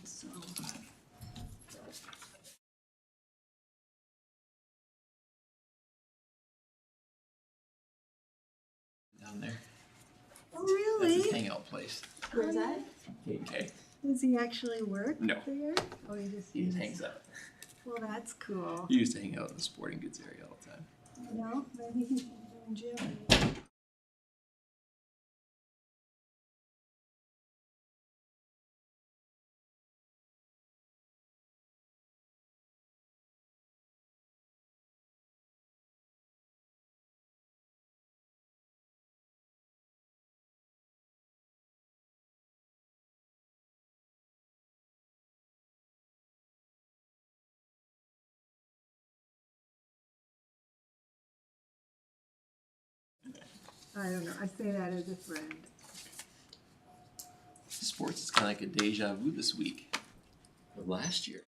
So, Down there. oh, That's his really? hangout place. Where's that? Okay. Does he actually work No. there? Oh, He just hangs out. Well, that's cool. He used to hang out in the sporting goods area all the time. No, maybe he's doing gym. I don't know. I say that as a friend. Sports is kind of like a deja vu this week. Of last year.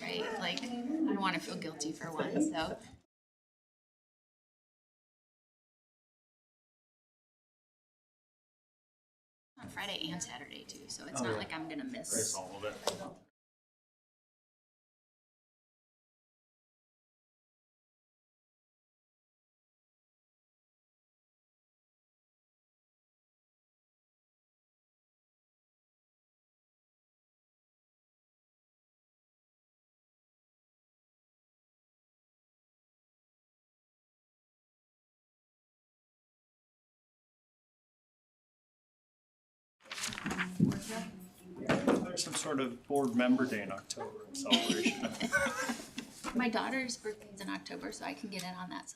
Right? Like, I don't want to feel guilty for one, so. On Friday and Saturday too, so it's not like I'm gonna miss. all of it. There's some sort of board member day in October celebration. My daughter's birthday's in October, so I can get in on that.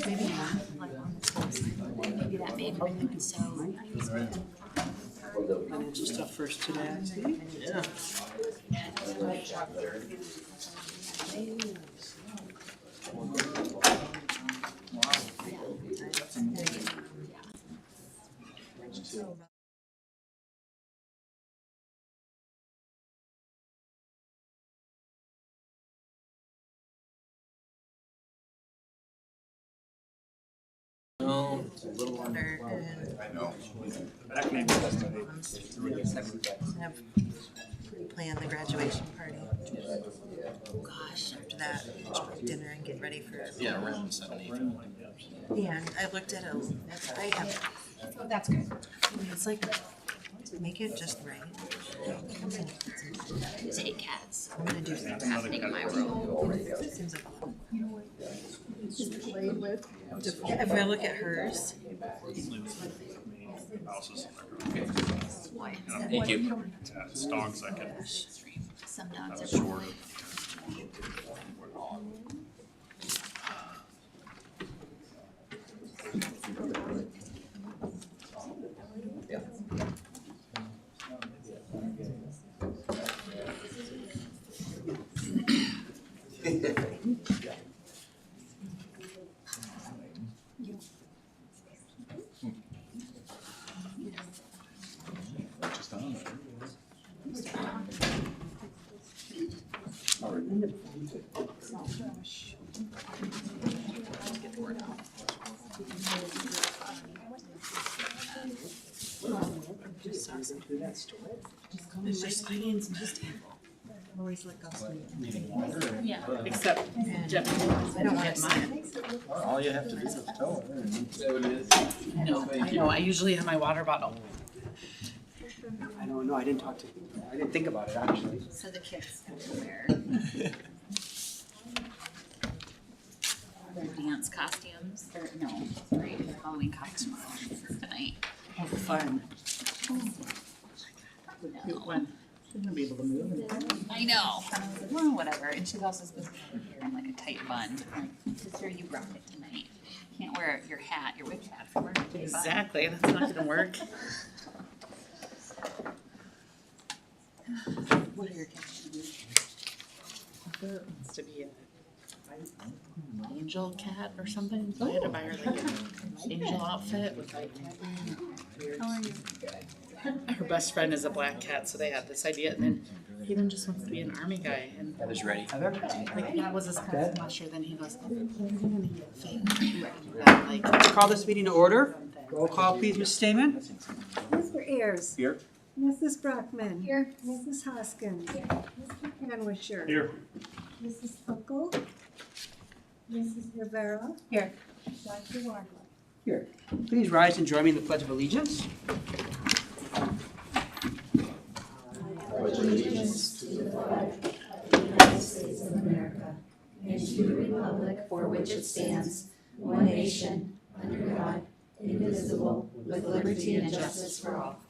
Maybe not, like on the school side, maybe that made me so. Just stuff first today, I see. Yeah. No, it's a little under. I know. Back maybe has to be. Have planned the graduation party. Gosh. After that, dinner and get ready for. Yeah, around 7, 8. And I looked at I have, That's good. it's like, make it just right. Just hate cats. I'm gonna do They're happening in my room. seems like a lot. Played with. If I look at hers, Houses. Boy, Thank you. Yeah, it's dogs that can some have dogs are. short of. it's just, I need some just always let go. Yeah. Except Jeff, I don't want mine. All you have to do is tell her. Is that what it is? No, I know, I usually have my water bottle. I don't know, I didn't think about it actually. So the kids have to wear their dance costumes, or no, sorry, their Halloween costumes tonight. Oh, fun. No. One. You're gonna be able to move. I know. And I was like, well, whatever. And she's also supposed to have her hair in like a tight bun. I'm like, sister, you brought it tonight. You can't wear your hat, your witch hat, if you're wearing a tight bun. Exactly, that's not gonna work. What are your cats? It wants to be an angel cat or something, so I had to buy her like an angel outfit with like How are you? her best friend is a black cat, so they had this idea, and then Hayden just wants to be an army guy, and That is ready. like that was his past last year, then he goes, thing. Like, Call this meeting to order. Roll call please, Ms. Stamen. Mr. Ayers. Here. Mrs. Brockman. Here. Mrs. Hoskins. Mr. Canwisher. Here. Mrs. Uncle. Mrs. Rivera. Here. Dr. Wardlaw. Here. Please rise and join me in the Pledge of Allegiance. For which it stands, one nation, under God, indivisible, with liberty and justice for all.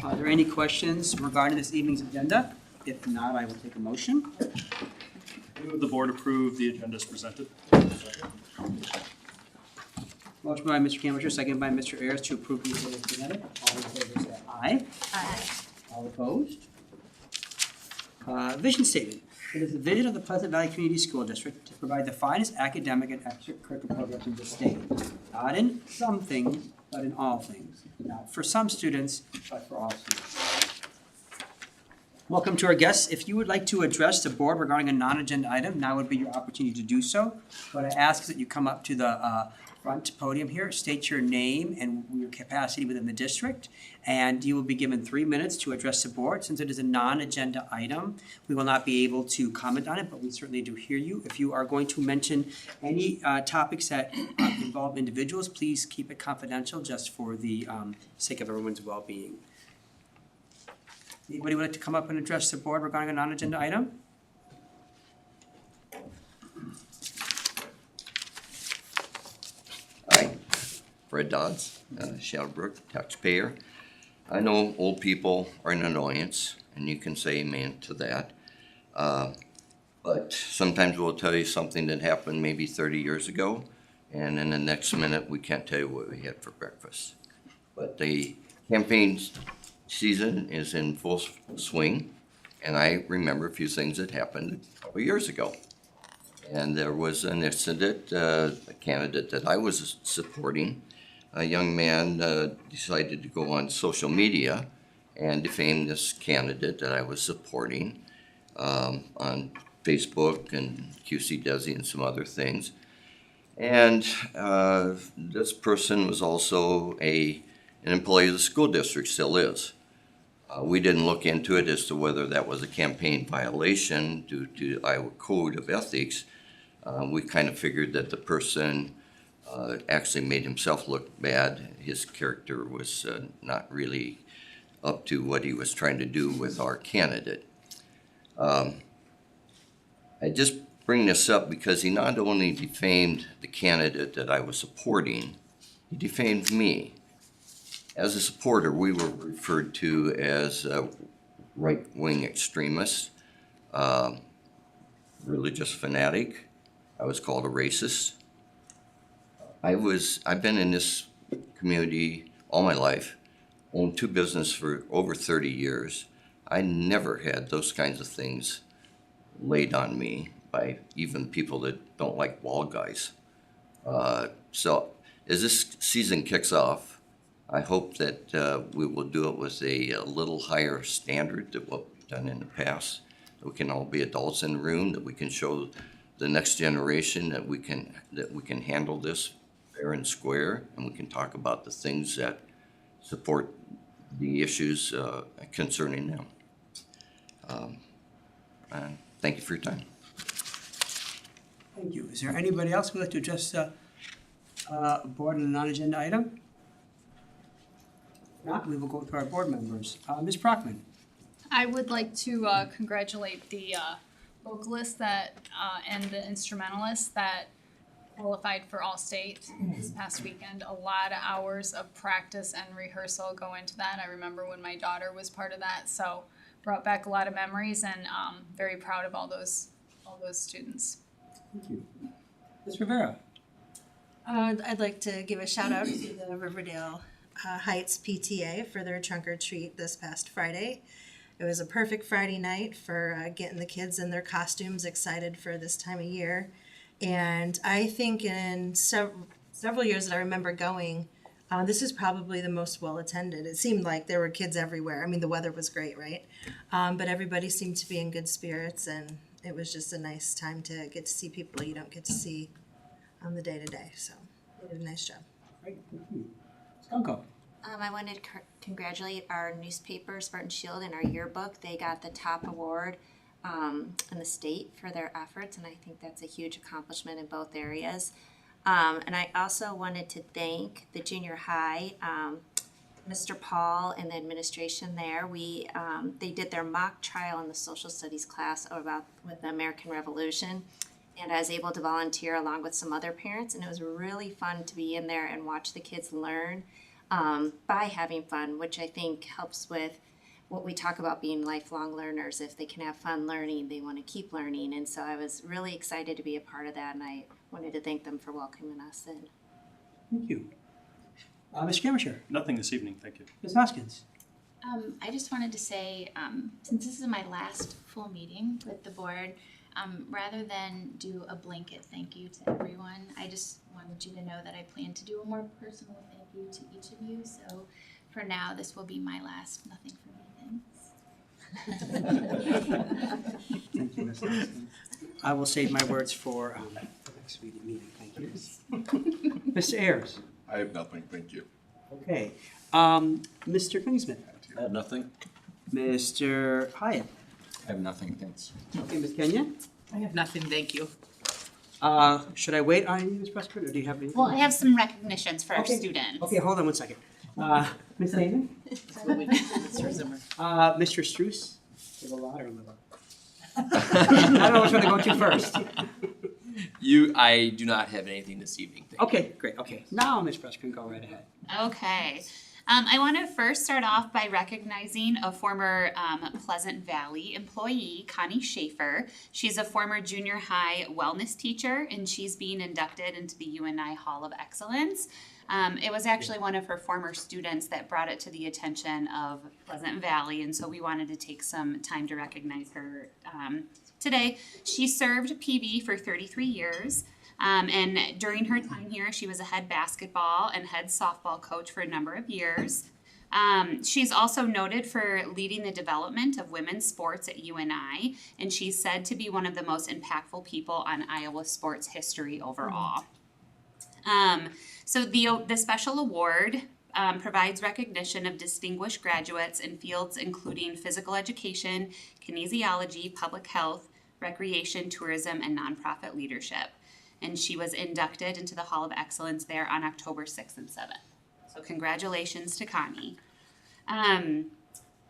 Are there any questions regarding this evening's agenda? If not, I will take a motion. Move the board approve the agenda as presented. Motion by Mr. Canwisher, second by Mr. Ayers to approve the agenda as presented. All in favor say aye. Aye. All opposed? Vision statement. It is the vision of the Pleasant Valley Community School District to provide the finest academic and extracurricular programs in the state. Not in some things, but in all things. Not for some students, but for all students. Welcome to our guests. If you would like to address the board regarding a non-agenda item, now would be your opportunity to do so. What I ask is that you come up to the front podium here, state your name and your capacity within the district, and you will be given 3 minutes to address the board. Since it is a non-agenda item, we will not be able to comment on it, but we certainly do hear you. If you are going to mention any topics that involve individuals, please keep it confidential just for the sake of everyone's well-being. Anybody would like to come up and address the board regarding a non-agenda item? Hi, Fred Dodds, Shadowbrook, taxpayer. I know old people are an annoyance, and you can say amen to that. But sometimes we'll tell you something that happened maybe 30 years ago, and in the next minute, we can't tell you what we had for breakfast. But the campaign season is in full swing, and I remember a few things that happened a couple years ago. And there was an incident, a candidate that I was supporting, a young man decided to go on social media and defame this candidate that I was supporting on Facebook and QC Desi and some other things. And this person was also an employee of the school district, still is. We didn't look into it as to whether that was a campaign violation due to Iowa Code of Ethics. We kind of figured that the person actually made himself look bad. His character was not really up to what he was trying to do with our candidate. I just bring this up because he not only defamed the candidate that I was supporting, he defamed me. As a supporter, we were referred to as right-wing extremists, religious fanatic. I was called a racist. I've been in this community all my life, owned 2 businesses for over 30 years. I never had those kinds of things laid on me by even people that don't like wall guys. So as this season kicks off, I hope that we will do it with a little higher standard than what we've done in the past. That we can all be adults in the room, that we can show the next generation that we can handle this fair and square, and we can talk about the things that support the issues concerning them. And thank you for your time. Thank you. Is there anybody else who would like to address the board on a non-agenda item? If not, we will go to our board members. Ms. Brockman. I would like to congratulate the vocalists that and the instrumentalists that qualified for All-State this past weekend. A lot of hours of practice and rehearsal go into that. I remember when my daughter was part of that, so brought back a lot of memories, and very proud of all those students. Thank you. Ms. Rivera. I'd like to give a shout out to the Riverdale Heights PTA for their trunk or treat this past Friday. It was a perfect Friday night for getting the kids in their costumes excited for this time of year. And I think in several years that I remember going, this is probably the most well attended. It seemed like there were kids everywhere. I mean, the weather was great, right? But everybody seemed to be in good spirits, and it was just a nice time to get to see people you don't get to see on the day-to-day. So they did a nice job. Great, thank you. Skunko. I wanted to congratulate our newspaper, Spartan Shield, and our yearbook. They got the top award in the state for their efforts, and I think that's a huge accomplishment in both areas. And I also wanted to thank the junior high, Mr. Paul and the administration there. They did their mock trial in the social studies class with the American Revolution, and I was able to volunteer along with some other parents, and it was really fun to be in there and watch the kids learn by having fun, which I think helps with what we talk about being lifelong learners. If they can have fun learning, they want to keep learning, and so I was really excited to be a part of that, and I wanted to thank them for welcoming us in. Thank you. Ms. Skirmisher. Nothing this evening, thank you. Ms. Hoskins. I just wanted to say, since this is my last full meeting with the board, rather than do a blanket thank you to everyone, I just wanted you to know that I plan to do a more personal thank you to each of you. So for now, this will be my last nothing for me thanks. Thank you, Ms. Hoskins. I will save my words for the next meeting. Thank you. Mr. Ayers. I have nothing, thank you. Okay. Mr. Kingsman. I have nothing. Mr. Hyatt. I have nothing, thanks. Okay, Ms. Kenyon. I have nothing, thank you. Should I wait on you, Ms. Prescott, or do you have anything? Well, I have some recognitions for our Okay. students. Okay, hold on 1 second. Ms. Damon? Mr. Zimmer. Mr. Struess? There's a lot of them. I don't know which one to go to first. I do not have anything this evening. Thank you. Okay, great, okay. Now, Ms. Prescott, go right ahead. Okay. I want to first start off by recognizing a former Pleasant Valley employee, Connie Schaefer. She's a former junior high wellness teacher, and she's being inducted into the UNI Hall of Excellence. It was actually one of her former students that brought it to the attention of Pleasant Valley, and so we wanted to take some time to recognize her today. She served PV for 33 years. And during her time here, she was a head basketball and head softball coach for a number of years. She's also noted for leading the development of women's sports at UNI, and she's said to be one of the most impactful people on Iowa sports history overall. So the special award provides recognition of distinguished graduates in fields including physical education, kinesiology, public health, recreation, tourism, and nonprofit leadership. And she was inducted into the Hall of Excellence there on October 6th and 7th. So congratulations to Connie.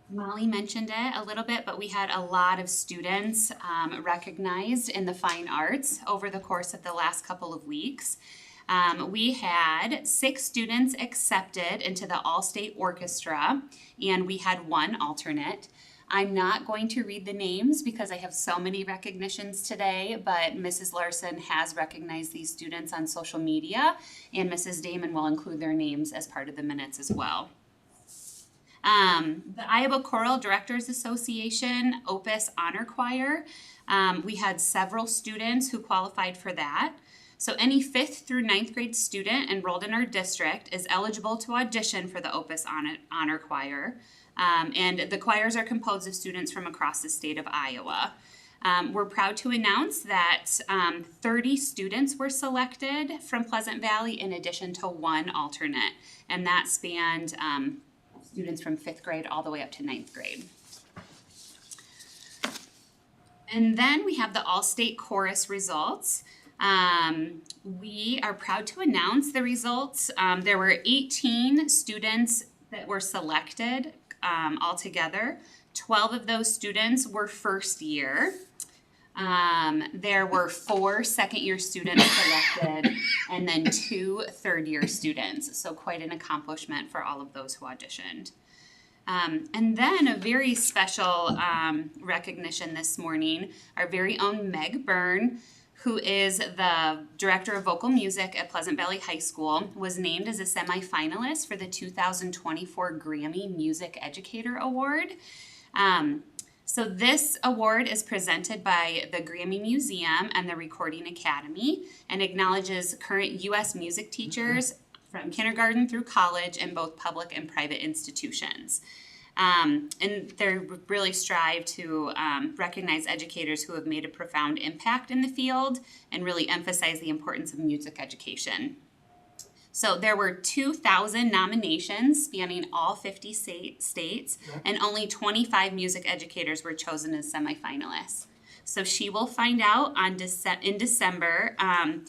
Molly mentioned it a little bit, but we had a lot of students recognized in the fine arts over the course of the last couple of weeks. We had 6 students accepted into the All-State Orchestra, and we had 1 alternate. I'm not going to read the names because I have so many recognitions today, but Mrs. Larson has recognized these students on social media, and Mrs. Damon will include their names as part of the minutes as well. The Iowa Choral Directors Association Opus Honor Choir, we had several students who qualified for that. So any 5th through 9th grade student enrolled in our district is eligible to audition for the Opus Honor Choir. And the choirs are composed of students from across the state of Iowa. We're proud to announce that 30 students were selected from Pleasant Valley in addition to 1 alternate, and that spanned students from 5th grade all the way up to 9th grade. And then we have the All-State Chorus results. We are proud to announce the results. There were 18 students that were selected altogether. 12 of those students were first year. There were 4 second-year students selected and then 2 third-year students. So quite an accomplishment for all of those who auditioned. And then a very special recognition this morning, our very own Meg Byrne, who is the Director of Vocal Music at Pleasant Valley High School, was named as a semifinalist for the 2024 Grammy Music Educator Award. So this award is presented by the Grammy Museum and the Recording Academy and acknowledges current U.S. music teachers from kindergarten through college in both public and private institutions. And they really strive to recognize educators who have made a profound impact in the field and really emphasize the importance of music education. So there were 2,000 nominations spanning all 50 states, and only 25 music educators were chosen as semifinalists. So she will find out in December. 10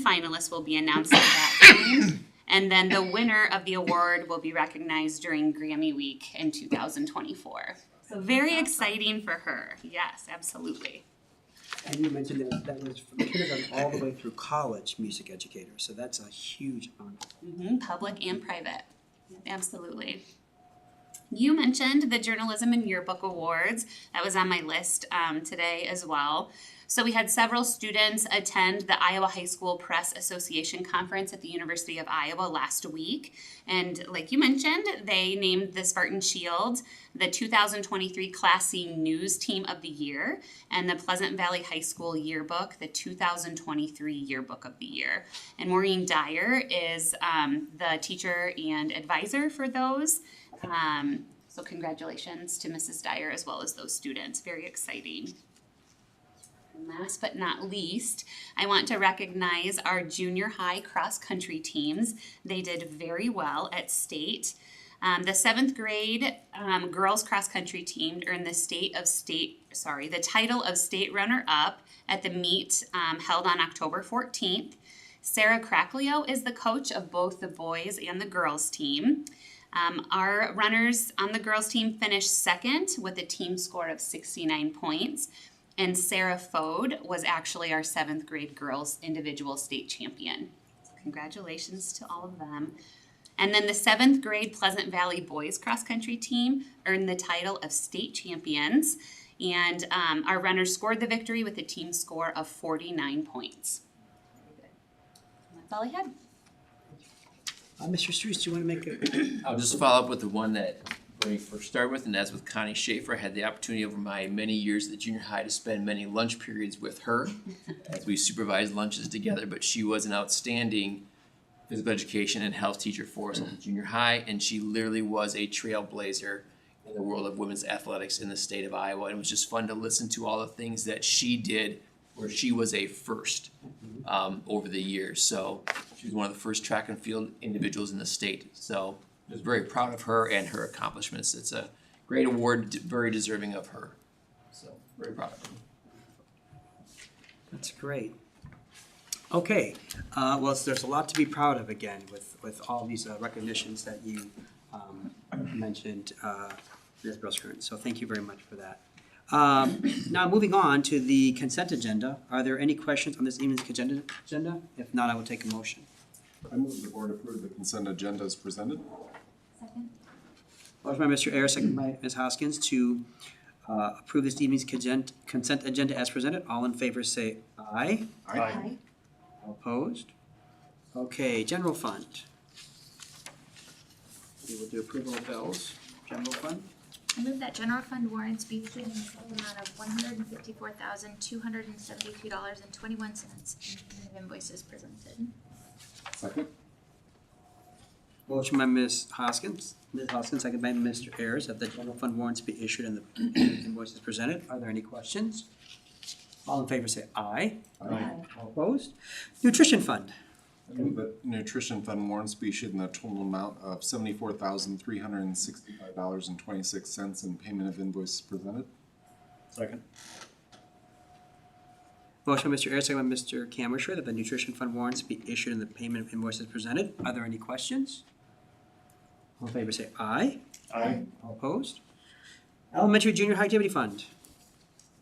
finalists will be announced at that time. And then the winner of the award will be recognized during Grammy Week in 2024. So very exciting for her. Yes, absolutely. And you mentioned that was from kindergarten all the way through college music educator, so that's a huge honor. Public and private, absolutely. You mentioned the Journalism and Yearbook Awards. That was on my list today as well. So we had several students attend the Iowa High School Press Association Conference at the University of Iowa last week. And like you mentioned, they named the Spartan Shield the 2023 Class C News Team of the Year and the Pleasant Valley High School Yearbook the 2023 Yearbook of the Year. And Maureen Dyer is the teacher and advisor for those. So congratulations to Mrs. Dyer as well as those students. Very exciting. And last but not least, I want to recognize our junior high cross-country teams. They did very well at state. The 7th grade girls cross-country team earned the title of state runner-up at the meet held on October 14th. Sarah Cracklio is the coach of both the boys and the girls team. Our runners on the girls team finished 2nd with a team score of 69 points. And Sarah Fode was actually our 7th grade girls individual state champion. So congratulations to all of them. And then the 7th grade Pleasant Valley boys cross country team earned the title of state champions. And our runners scored the victory with a team score of 49 points. That's all I had. Mr. Struess, do you want to make a... I'll just follow up with the one that Bernie first started with, and that's with Connie Schaefer. I had the opportunity over my many years at the junior high to spend many lunch periods with her as we supervised lunches together, but she was an outstanding physical education and health teacher for us at the junior high, and she literally was a trailblazer in the world of women's athletics in the state of Iowa. And it was just fun to listen to all the things that she did where she was a first over the years. So she was one of the first track and field individuals in the state. So I was very proud of her and her accomplishments. It's a great award, very deserving of her. So very proud of her. That's great. Okay, well, there's a lot to be proud of again with all these recognitions that you mentioned, Ms. Bruskern. So thank you very much for that. Now, moving on to the consent agenda. Are there any questions on this evening's agenda? If not, I will take a motion. I move the board approve the consent agenda as presented. Second. Motion by Mr. Ayers, second by Ms. Hoskins to approve this evening's consent agenda as presented. All in favor say aye. Aye. All opposed? Okay, general fund. We will do approval of bills. General fund. I move that general fund warrants be issued in the total amount of $154,272.21 and invoices presented. Second. Motion by Ms. Hoskins, second by Mr. Ayers, that the general fund warrants be issued and the invoices presented. Are there any questions? All in favor say aye. Aye. All opposed? Nutrition fund. I move that nutrition fund warrants be issued in the total amount of $74,365.26 and payment of invoices presented. Second. Motion by Mr. Ayers, second by Mr. Camershire, that the nutrition fund warrants be issued and the payment of invoices presented. Are there any questions? All in favor say aye. Aye. All opposed? Elementary junior high activity fund.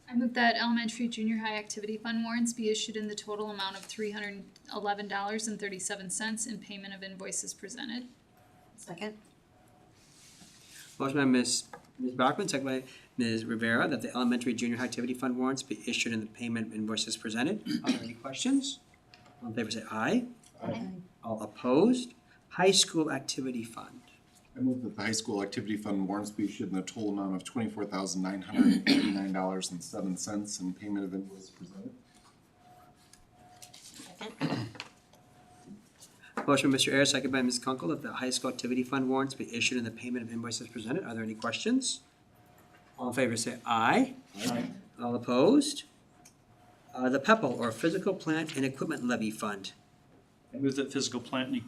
I move that elementary junior high activity fund warrants be issued in the total amount of $311.37 in payment of invoices presented. Second. Motion by Ms. Brockman, second by Ms. Rivera, that the elementary junior high activity fund warrants be issued and the payment of invoices presented. Are there any questions? All in favor say aye. Aye. All opposed? High school activity fund. I move that the high school activity fund warrants be issued in the total amount of $24,989.07 and payment of invoices presented. Second. Motion by Mr. Ayers, second by Ms. Kunkel, that the high school activity fund warrants be issued and the payment of invoices presented. Are there any questions? All in favor say aye. Aye. All opposed? The PEPAL, or Physical Plant and Equipment Levy Fund. I move that physical plant and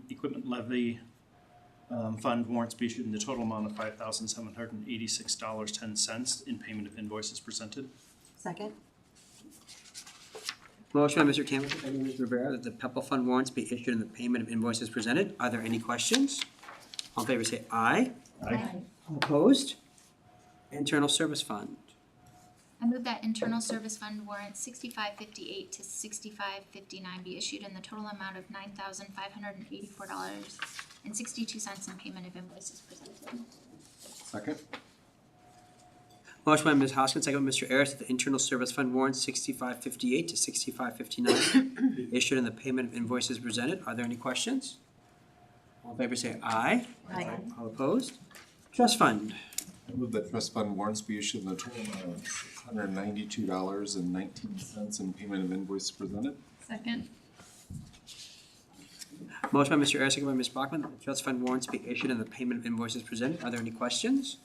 equipment levy fund warrants be issued in the total amount of $5,786.10 in payment of invoices presented. Second. Motion by Mr. Campbell, second by Ms. Rivera, that the PEPAL fund warrants be issued and the payment of invoices presented. Are there any questions? All in favor say aye. Aye. All opposed? Internal Service Fund. I move that internal service fund warrants 6558 to 6559 be issued in the total amount of $9,584.62 in payment of invoices presented. Second. Motion by Ms. Hoskins, second by Mr. Ayers, that the Internal Service Fund warrants 6558 to 6559 be issued and the payment of invoices presented. Are there any questions? All in favor say aye. Aye. All opposed? Trust Fund. I move that trust fund warrants be issued in the total amount of $692.19 and payment of invoices presented. Second. Motion by Mr. Ayers, second by Ms. Brockman, that the trust fund warrants be issued and the payment of invoices presented. Are there any questions?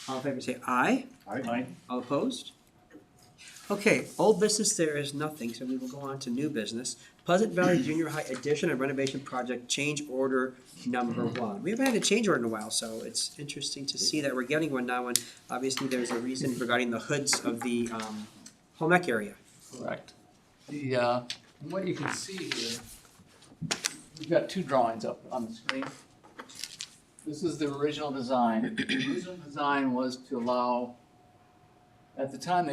All in favor say aye. Aye. All opposed? Okay, old business, there is nothing, so we will go on to new business. Pleasant Valley Junior High addition and renovation project change order number 1. We haven't had a change order in a while, so it's interesting to see that we're getting one now, and obviously there's a reason regarding the hoods of the home ec area. Correct. What you can see here, we've got two drawings up on the screen. This is the original design. The original design was to allow, at the time,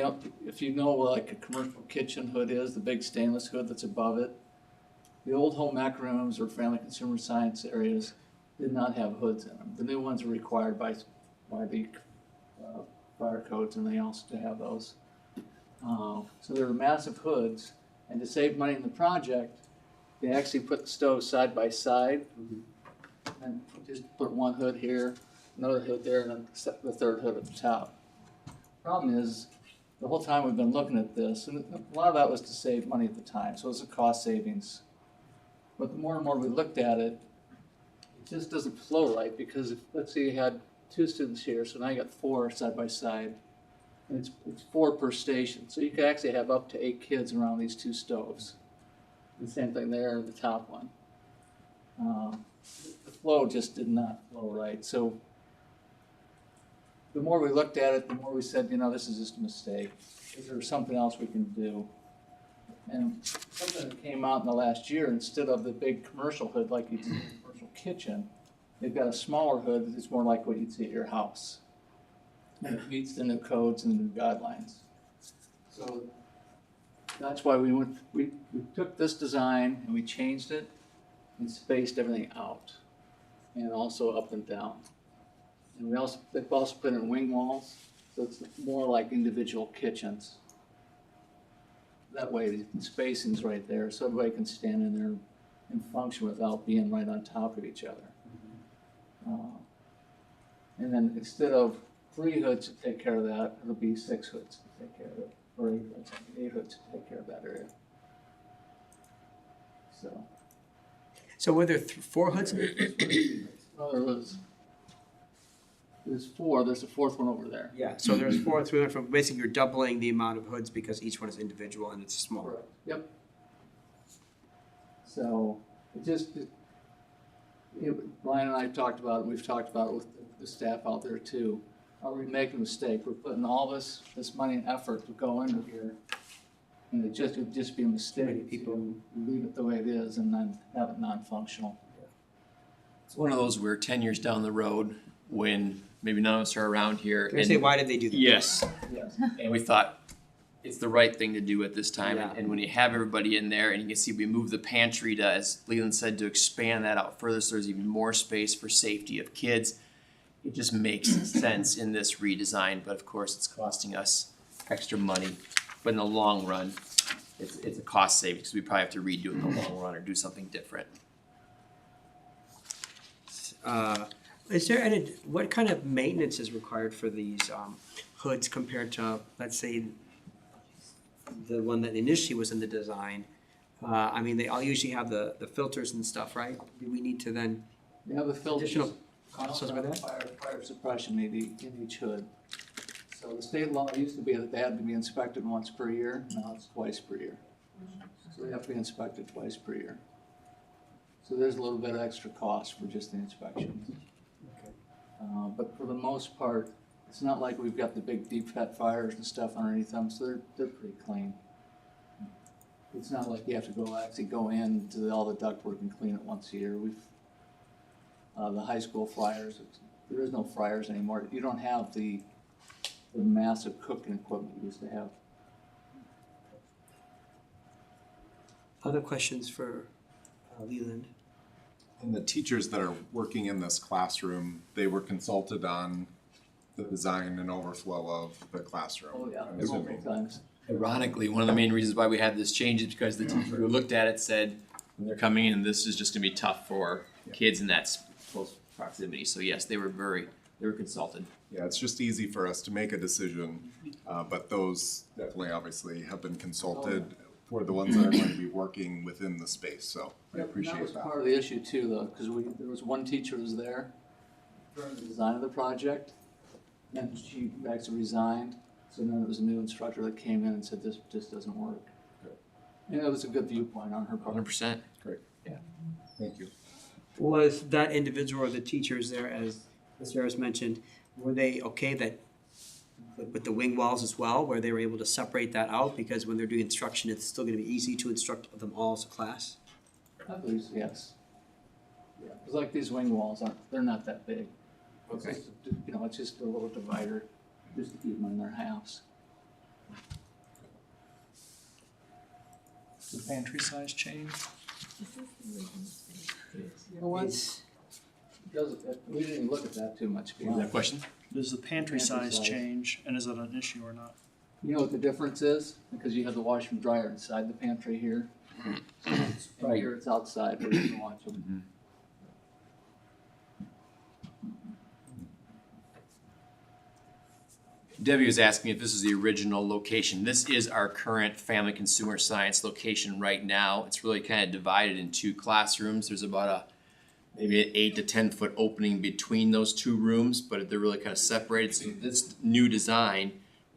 if you know like a commercial kitchen hood is, the big stainless hood that's above it, the old home ec rooms or family consumer science areas did not have hoods in them. The new ones are required by the fire codes, and they also to have those. So there were massive hoods, and to save money in the project, they actually put the stoves side by side, and just put one hood here, another hood there, and then the third hood at the top. Problem is, the whole time we've been looking at this, and a lot of that was to save money at the time, so it was a cost savings. But the more and more we looked at it, it just doesn't flow right, because if, let's say you had 2 students here, so now you got 4 side by side. It's 4 per station, so you could actually have up to 8 kids around these 2 stoves. The same thing there, the top one. The flow just did not flow right, so the more we looked at it, the more we said, this is just a mistake. Is there something else we can do? And something that came out in the last year, instead of the big commercial hood like you'd see in a commercial kitchen, they've got a smaller hood that's more like what you'd see at your house. And it meets the new codes and the new guidelines. So that's why we took this design and we changed it and spaced everything out, and also up and down. And they've also put in wing walls, so it's more like individual kitchens. That way the spacing's right there, so everybody can stand in there and function without being right on top of each other. And then instead of 3 hoods to take care of that, it'll be 6 hoods to take care of it, or 8 hoods to take care of that area. So were there 4 hoods? No, there's 4, there's a 4th one over there. Yeah, so there's 4 through there, from basically you're doubling the amount of hoods because each one is individual and it's smaller. Yep. So, Brian and I talked about it, we've talked about it with the staff out there too. Are we making a mistake? We're putting all this money and effort to go into here, and it would just be a mistake to leave it the way it is and then have it non-functional. It's one of those where 10 years down the road, when maybe none of us are around here. Can I say, why did they do that? Yes. Yes. And we thought it's the right thing to do at this time. Yeah. And when you have everybody in there, and you can see we moved the pantry to, as Leland said, to expand that out further so there's even more space for safety of kids. It just makes sense in this redesign, but of course it's costing us extra money. But in the long run, it's a cost saving because we probably have to redo it in the long run or do something different. Is there any, what kind of maintenance is required for these hoods compared to, let's say, the one that initially was in the design? I mean, they all usually have the filters and stuff, right? Do we need to then, You have the filters. additional costs over that? Fire suppression maybe in each hood. So the state law used to be that they had to be inspected once per year, now it's twice per year. So they have to be inspected twice per year. So there's a little bit of extra cost for just the inspections. But for the most part, it's not like we've got the big deep fat fires and stuff underneath them, so they're pretty clean. It's not like you have to actually go in to all the ductwork and clean it once a year. The high school fryers, there is no fryers anymore. You don't have the massive cooking equipment you used to have. Other questions for Leland? And the teachers that are working in this classroom, they were consulted on the design and overflow of the classroom. Oh, yeah, I'm multiple assuming. times. Ironically, one of the main reasons why we had this change is because the teacher who looked at it said, when they're coming in, this is just gonna be tough for kids in that close proximity. So yes, they were consulted. Yeah, it's just easy for us to make a decision, but those definitely obviously have been consulted for the ones that are going to be working within the space, so I Yep, and appreciate that was that. part of the issue too, though, because there was one teacher who was there during the design of the project, and she actually resigned. So then it was a new instructor that came in and said, this just doesn't work. And it was a good viewpoint on her part. 100%. Great. Yeah. Thank you. Was that individual or the teachers there, as Sarah's mentioned, were they okay that with the wing walls as well, where they were able to separate that out? Because when they're doing instruction, it's still gonna be easy to instruct them all as a class? I believe, so, yes. Yeah, it's like these wing walls they're not that big. It's Okay. just, it's just a little divider, just to keep them in their halves. The pantry size change? You know what? We didn't even look at that too much. to be What was that honest. question? Does the pantry size change, and is that an issue or not? You know what the difference is? Because you have the washer and dryer inside the pantry here. And Right. here it's outside where you can watch them. Debbie was asking if this is the original location. This is our current family consumer science location right now. It's really kind of divided in 2 classrooms. There's about maybe an 8 to 10 foot opening between those 2 rooms, but they're really kind of separated. So this new design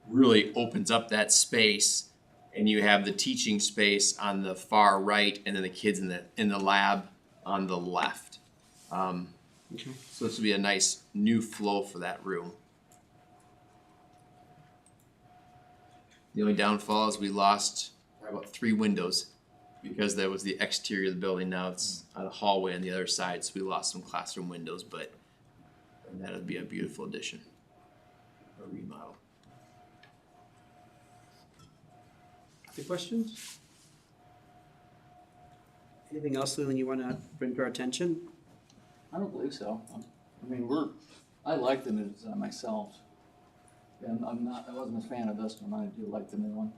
really opens up that space, and you have the teaching space on the far right, and then the kids in the lab on the left. So this will be a nice new flow for that room. The only downfall is we lost about 3 windows because that was the exterior of the building. Now it's on a hallway on the other side, so we lost some classroom windows, but that'll be a beautiful addition, a remodel. Any questions? Anything else, Leland, you want to bring to our attention? I don't believe so. I mean, I like the new design myself. And I wasn't a fan of this one, I do like the new one.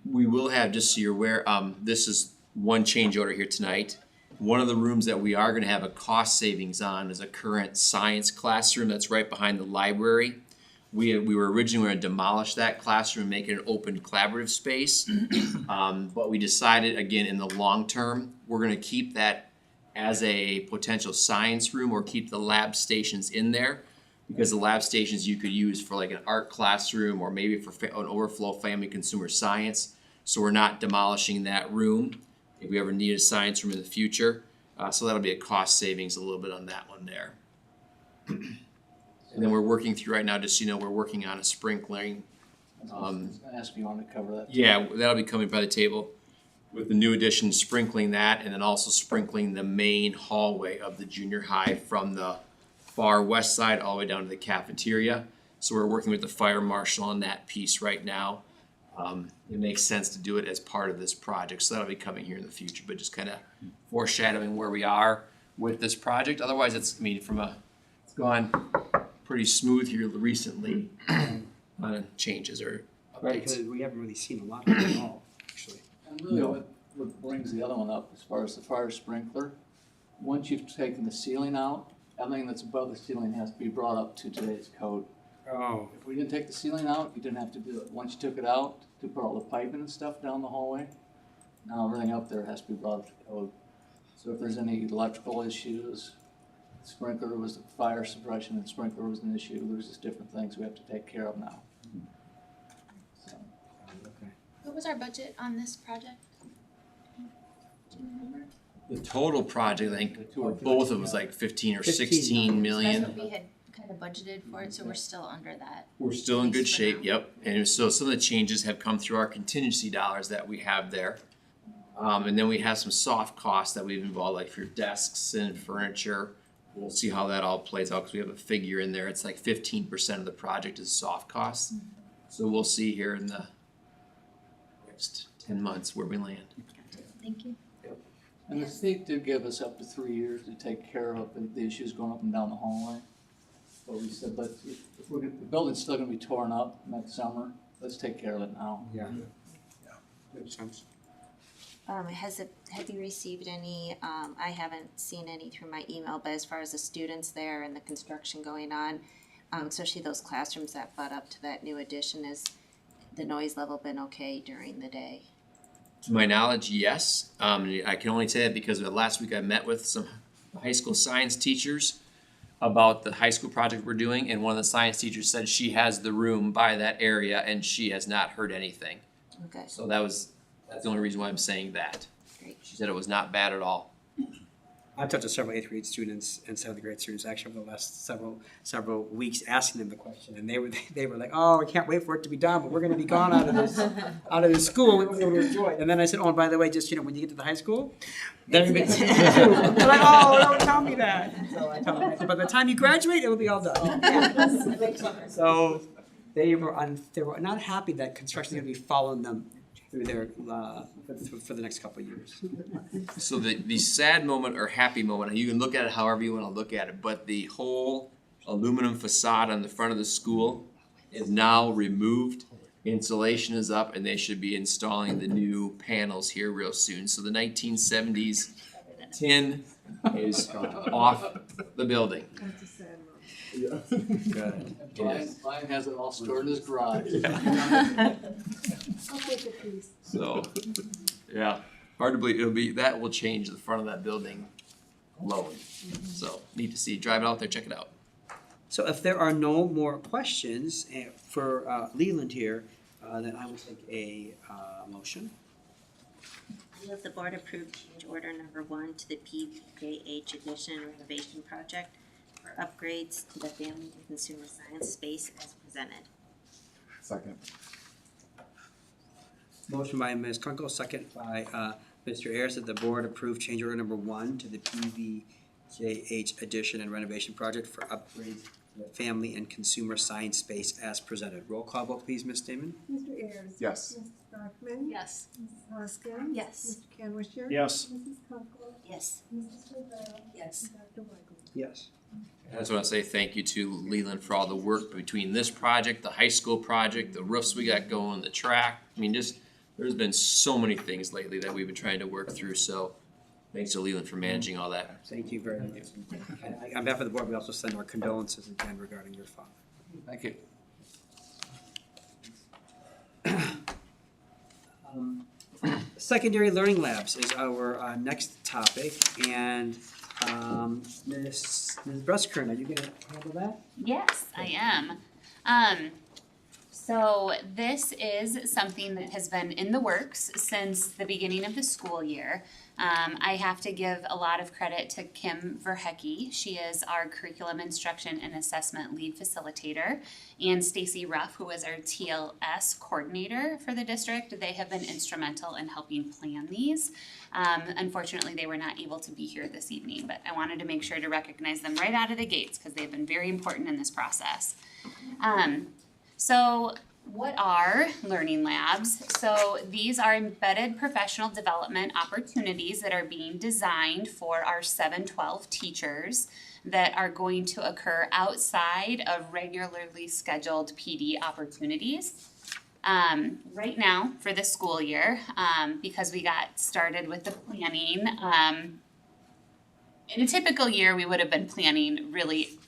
We will have, just so you're aware, this is one change order here tonight. One of the rooms that we are gonna have a cost savings on is a current science classroom that's right behind the library. We were originally gonna demolish that classroom and make it an open collaborative space. But we decided, again, in the long term, we're gonna keep that as a potential science room or keep the lab stations in there. Because the lab stations you could use for like an art classroom or maybe for an overflow family consumer science. So we're not demolishing that room if we ever need a science room in the future. So that'll be a cost savings a little bit on that one there. And then we're working through right now, just so you know, we're working on a sprinkling. I was gonna ask if you wanted to cover that. Yeah, that'll be coming by the table with the new addition, sprinkling that, and then also sprinkling the main hallway of the junior high from the far west side all the way down to the cafeteria. So we're working with the fire marshal on that piece right now. It makes sense to do it as part of this project, so that'll be coming here in the future, but just kind of foreshadowing where we are with this project. Otherwise, it's gone pretty smooth here recently on changes or Right, updates. because we haven't really seen a lot of it at all, actually. And really what brings the other one up as far as the fire sprinkler, once you've taken the ceiling out, everything that's above the ceiling has to be brought up to today's code. Oh. If we didn't take the ceiling out, you didn't have to do it. Once you took it out, to put all the piping and stuff down the hallway, now everything up there has to be brought up to code. So if there's any electrical issues, sprinkler was the fire suppression and sprinkler was an issue, there's just different things we have to take care of now. So, What was our budget on this project? Do you remember? The total project, I think, both of them was like 15 or 16 million. That's what we had kind of budgeted for it, so we're still under that. We're still in good Thanks for shape, now. yep. And so some of the changes have come through our contingency dollars that we have there. And then we have some soft costs that we've involved, like for desks and furniture. We'll see how that all plays out, because we have a figure in there. It's like 15% of the project is soft costs. So we'll see here in the next 10 months where we land. Thank you. and the state did give us up to 3 years to take care of the issues going up and down the hallway. But we said, if the building's still gonna be torn up next summer, let's take care of it now. Yeah. Makes sense. Have you received any, I haven't seen any through my email, but as far as the students there and the construction going on, especially those classrooms that butt up to that new addition, has the noise level been okay during the day? To my knowledge, yes. I can only say that because last week I met with some high school science teachers about the high school project we're doing, and one of the science teachers said she has the room by that area and she has not heard anything. Okay, So that's the only reason why I'm saying that. great. She said it was not bad at all. I've talked to several eighth grade students and seventh grade students actually over the last several weeks, asking them the question, and they were like, "Oh, I can't wait for it to be done, but we're going to be gone out of this school. We won't be able to enjoy it." And then I said, "Oh, and by the way, just when you get to the high school, then they're like, oh, don't tell me that." So I tell them, I said, by the time you graduate, it'll be all done. So they were not happy that construction is going to be following them through their for the next couple of years. So the sad moment or happy moment, you can look at it however you want to look at it, but the whole aluminum facade on the front of the school is now removed. Insulation is up, and they should be installing the new panels here real soon. So the 1970s tin is off the building. That's a sad moment. Good. Brian has it all stored in his garage. I'll take a piece. So, yeah, hard to believe. That will change the front of that building alone. So neat to see. Drive it out there, check it out. So if there are no more questions for Leland here, then I will take a motion. Move the board approve change order number 1 to the PJH addition renovation project for upgrades to the family and consumer science space as presented. Second. Motion by Ms. Kunkel, second by Mr. Ayers, that the board approve change order number 1 to the PVJH addition and renovation project for upgrades to the family and consumer science space as presented. Roll call vote, please, Ms. Damon? Mr. Ayers? Yes. Mrs. Brockman? Yes. Mrs. Hoskins? Yes. Mr. Canwisher? Yes. Mrs. Kunkel? Yes. Mrs. Rivera? Yes. And Dr. Weigel? Yes. I just wanna say thank you to Leland for all the work between this project, the high school project, the roofs we got going, the track. I mean, just, there's been so many things lately that we've been trying to work through, so thanks to Leland for managing all that. Thank you very much. And on behalf of the board, we also send our condolences again regarding your father. Thank you. Secondary learning labs is our next topic, and Ms. Bruskern, are you gonna handle that? Yes, I am. So this is something that has been in the works since the beginning of the school year. I have to give a lot of credit to Kim Verhecke. She is our curriculum instruction and assessment lead facilitator, and Stacy Ruff, who is our TLS coordinator for the district. They have been instrumental in helping plan these. Unfortunately, they were not able to be here this evening, but I wanted to make sure to recognize them right out of the gates because they've been very important in this process. So what are learning labs? So these are embedded professional development opportunities that are being designed for our 7-12 teachers that are going to occur outside of regularly scheduled PD opportunities. Right now for this school year, because we got started with the planning, in a typical year, we would have been planning really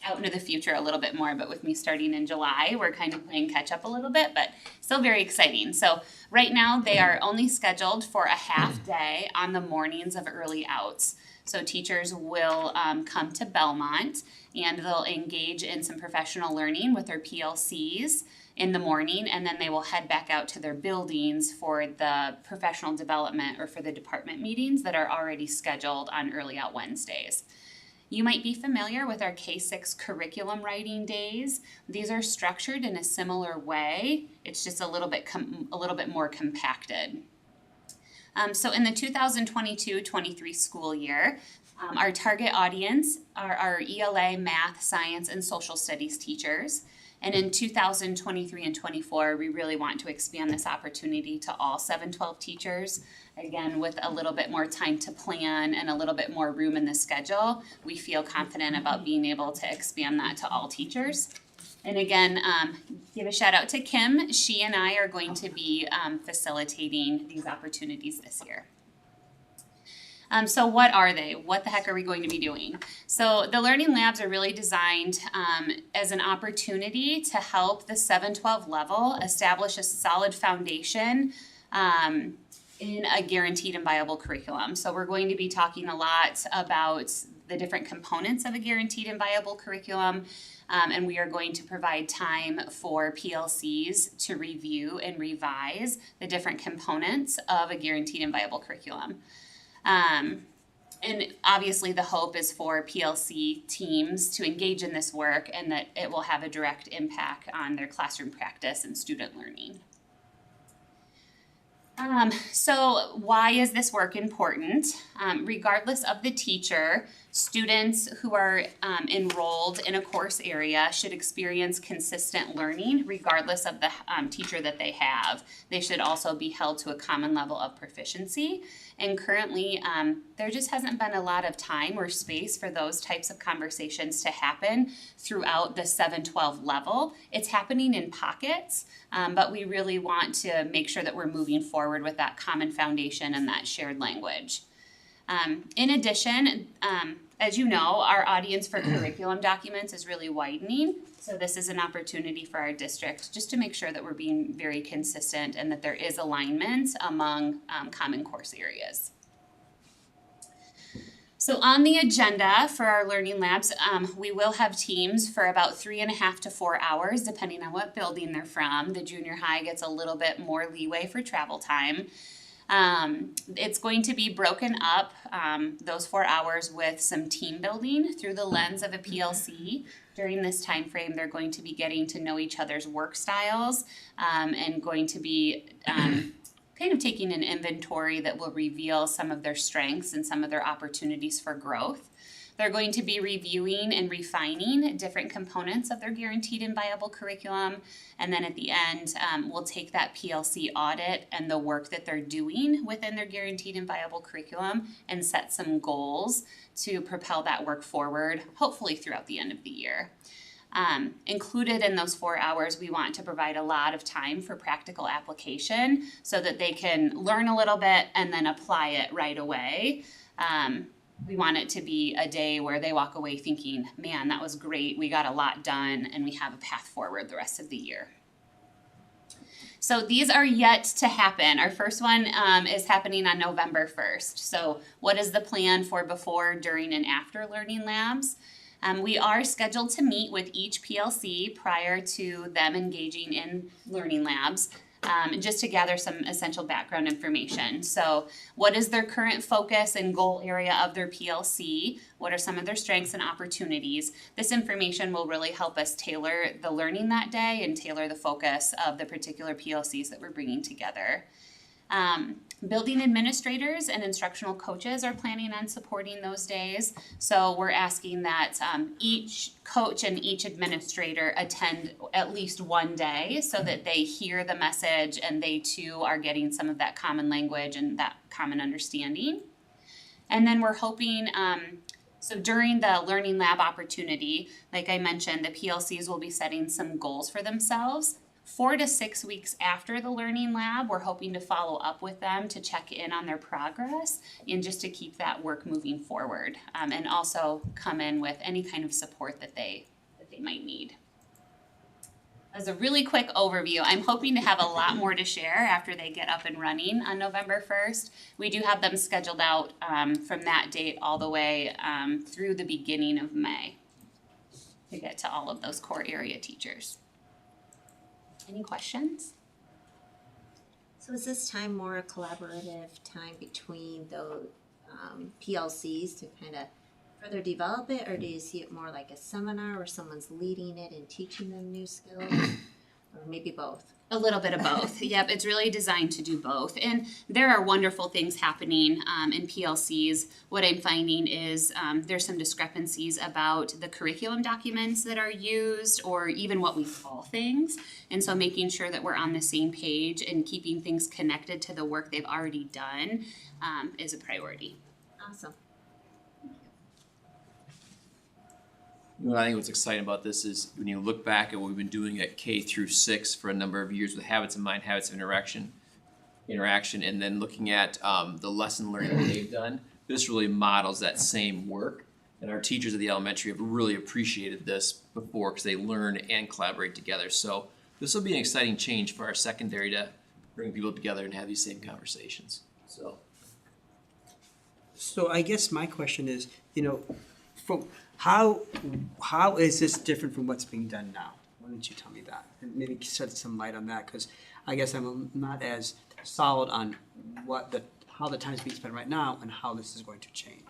out into the future a little bit more, but with me starting in July, we're kind of playing catch up a little bit, but still very exciting. So right now, they are only scheduled for a half day on the mornings of early outs. So teachers will come to Belmont and they'll engage in some professional learning with their PLCs in the morning, and then they will head back out to their buildings for the professional development or for the department meetings that are already scheduled on early out Wednesdays. You might be familiar with our K-6 curriculum writing days. These are structured in a similar way. It's just a little bit more compacted. So in the 2022-23 school year, our target audience are our ELA, math, science, and social studies teachers. And in 2023 and 24, we really want to expand this opportunity to all 7-12 teachers. Again, with a little bit more time to plan and a little bit more room in the schedule, we feel confident about being able to expand that to all teachers. And again, give a shout out to Kim. She and I are going to be facilitating these opportunities this year. So what are they? What the heck are we going to be doing? So the Learning Labs are really designed as an opportunity to help the 7-12 level establish a solid foundation in a guaranteed and viable curriculum. So we're going to be talking a lot about the different components of a guaranteed and viable curriculum, and we are going to provide time for PLCs to review and revise the different components of a guaranteed and viable curriculum. And obviously the hope is for PLC teams to engage in this work and that it will have a direct impact on their classroom practice and student learning. So why is this work important? Regardless of the teacher, students who are enrolled in a course area should experience consistent learning regardless of the teacher that they have. They should also be held to a common level of proficiency. And currently, there just hasn't been a lot of time or space for those types of conversations to happen throughout the 7-12 level. It's happening in pockets, but we really want to make sure that we're moving forward with that common foundation and that shared language. In addition, as you know, our audience for curriculum documents is really widening. So this is an opportunity for our district just to make sure that we're being very consistent and that there is alignment among common course areas. So on the agenda for our learning labs, we will have teams for about 3.5 to 4 hours, depending on what building they're from. The junior high gets a little bit more leeway for travel time. It's going to be broken up, those 4 hours, with some team building through the lens of a PLC. During this time frame, they're going to be getting to know each other's work styles, and going to be kind of taking an inventory that will reveal some of their strengths and some of their opportunities for growth. They're going to be reviewing and refining different components of their guaranteed and viable curriculum. And then at the end, we'll take that PLC audit and the work that they're doing within their guaranteed and viable curriculum and set some goals to propel that work forward, hopefully throughout the end of the year. Included in those 4 hours, we want to provide a lot of time for practical application so that they can learn a little bit and then apply it right away. We want it to be a day where they walk away thinking, man, that was great, we got a lot done, and we have a path forward the rest of the year. So these are yet to happen. Our first one is happening on November 1st. So what is the plan for before, during, and after learning labs? We are scheduled to meet with each PLC prior to them engaging in learning labs, just to gather some essential background information. So what is their current focus and goal area of their PLC? What are some of their strengths and opportunities? This information will really help us tailor the learning that day and tailor the focus of the particular PLCs that we're bringing together. Building administrators and instructional coaches are planning on supporting those days. So we're asking that each coach and each administrator attend at least one day so that they hear the message and they too are getting some of that common language and that common understanding. And then we're hoping, so during the learning lab opportunity, like I mentioned, the PLCs will be setting some goals for themselves. 4 to 6 weeks after the learning lab, we're hoping to follow up with them to check in on their progress and just to keep that work moving forward, and also come in with any kind of support that they might need. As a really quick overview, I'm hoping to have a lot more to share after they get up and running on November 1st. We do have them scheduled out from that date all the way through the beginning of May to get to all of those core area teachers. Any questions? So is this time more a collaborative time between those PLCs to kind of further develop it, or do you see it more like a seminar where someone's leading it and teaching them new skills, or maybe both? A little bit of both. Yep, it's really designed to do both. And there are wonderful things happening in PLCs. What I'm finding is there's some discrepancies about the curriculum documents that are used or even what we call things. And so making sure that we're on the same page and keeping things connected to the work they've already done is a priority. Awesome. You know, I think what's exciting about this is when you look back at what we've been doing at K through 6 for a number of years with habits of mind, habits of interaction, and then looking at the lesson learning that they've done, this really models that same work. And our teachers at the elementary have really appreciated this before because they learn and collaborate together. So this will be an exciting change for our secondary to bring people together and have these same conversations. So I guess my question is, from how is this different from what's being done now? Why don't you tell me that? And maybe shed some light on that, because I guess I'm not as solid on how the time is being spent right now and how this is going to change.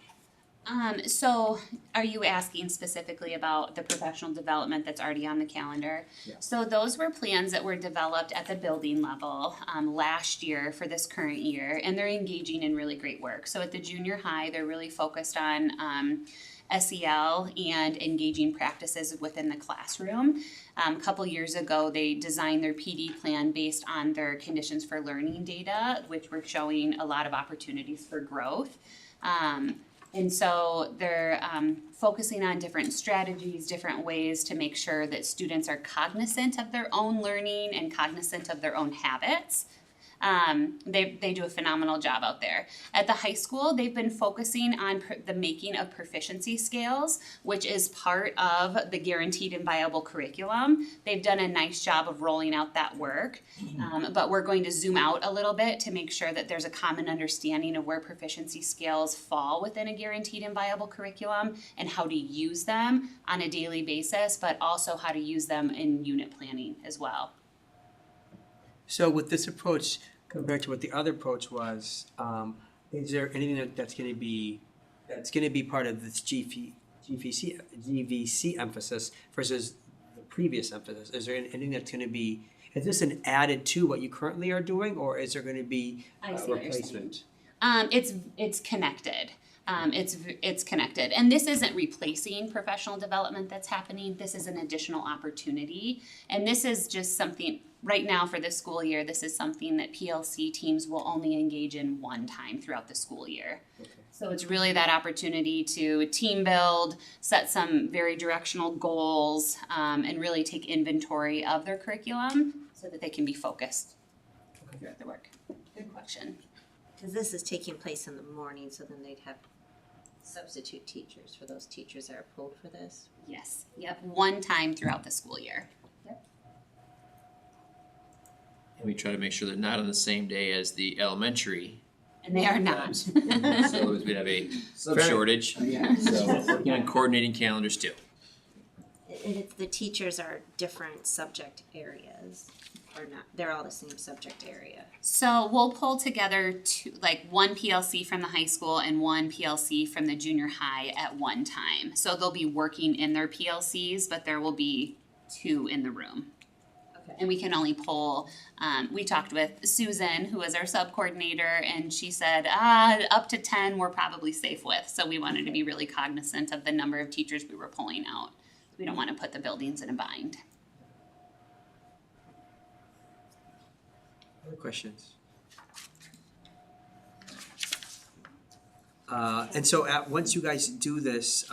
So are you asking specifically about the professional development that's already on the calendar? Yeah. So those were plans that were developed at the building level last year for this current year, and they're engaging in really great work. So at the junior high, they're really focused on SEL and engaging practices within the classroom. A couple years ago, they designed their PD plan based on their conditions for learning data, which were showing a lot of opportunities for growth. And so they're focusing on different strategies, different ways to make sure that students are cognizant of their own learning and cognizant of their own habits. They do a phenomenal job out there. At the high school, they've been focusing on the making of proficiency scales, which is part of the guaranteed and viable curriculum. They've done a nice job of rolling out that work, but we're going to zoom out a little bit to make sure that there's a common understanding of where proficiency scales fall within a guaranteed and viable curriculum and how to use them on a daily basis, but also how to use them in unit planning as well. So with this approach, compared to what the other approach was, is there anything that's gonna be part of this GVC emphasis versus the previous emphasis? Is there anything that's gonna be, is this an added to what you currently are doing, or is there gonna be I a see what you're saying. replacement? It's connected. It's connected, and this isn't replacing professional development that's happening. This is an additional opportunity, and this is just something right now for this school year. This is something that PLC teams will only engage in one time throughout the school year. So it's really that opportunity to team build, set some very directional goals, and really take inventory of their curriculum so that they can be focused throughout their work. Good question. Because this is taking place in the morning, so then they'd have substitute teachers for those teachers that are pulled for this. Yes, yep, one time throughout the school year. And we try to make sure they're not on the same day as the elementary. And they are not. So we have a sub shortage, so working on coordinating calendars too. The teachers are different subject areas, or not, they're all the same subject area. So we'll pull together one PLC from the high school and one PLC from the junior high at one time. So they'll be working in their PLCs, but there will be two in the room. And we can only pull, we talked with Susan, who is our sub coordinator, and she said, up to 10 we're probably safe with. So we wanted to be really cognizant of the number of teachers we were pulling out. We don't want to put the buildings in a bind. Other questions? And so once you guys do this,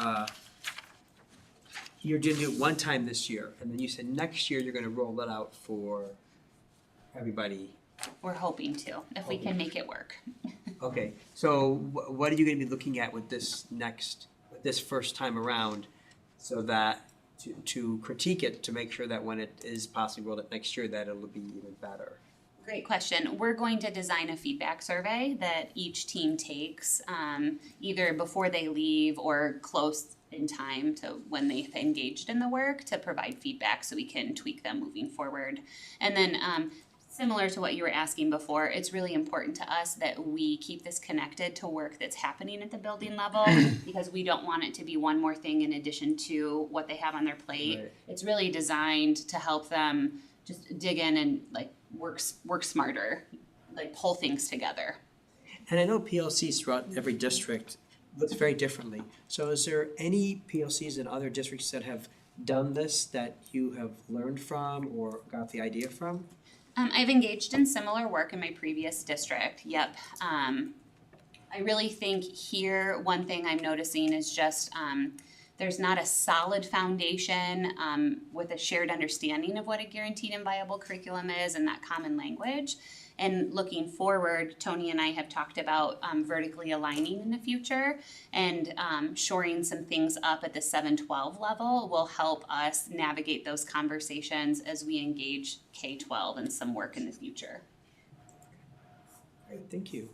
you're doing it one time this year, and then you said next year you're gonna roll it out for everybody. We're hoping to, if we can make it work. Okay, so what are you gonna be looking at with this first time around, so that to critique it, to make sure that when it is possibly rolled out next year, that it'll be even better? Great question. We're going to design a feedback survey that each team takes, either before they leave or close in time to when they've engaged in the work, to provide feedback so we can tweak them moving forward. And then similar to what you were asking before, it's really important to us that we keep this connected to work that's happening at the building level, because we don't want it to be one more thing in addition to what they have on their plate. Right. It's really designed to help them just dig in and work smarter, pull things together. And I know PLCs throughout every district looks very differently. So is there any PLCs in other districts that have done this that you have learned from or got the idea from? I've engaged in similar work in my previous district, yep. I really think here, one thing I'm noticing is just there's not a solid foundation with a shared understanding of what a guaranteed and viable curriculum is and that common language. And looking forward, Tony and I have talked about vertically aligning in the future, and shoring some things up at the 7-12 level will help us navigate those conversations as we engage K-12 in some work in the future. Great, thank you.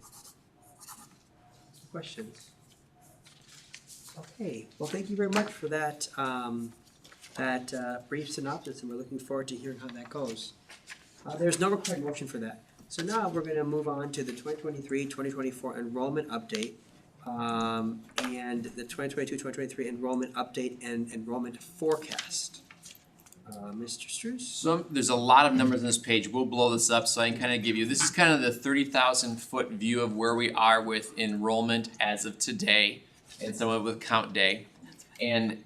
Questions? Okay, well, thank you very much for that, brief synopsis, and we're looking forward to hearing how that goes. There's no required motion for that. So now we're gonna move on to the 2023-2024 enrollment update, and the 2022-2023 enrollment update and enrollment forecast. Mr. Struess? There's a lot of numbers on this page. We'll blow this up so I can kind of give you, this is kind of the 30,000 foot view of where we are with enrollment as of today, and some with count day. And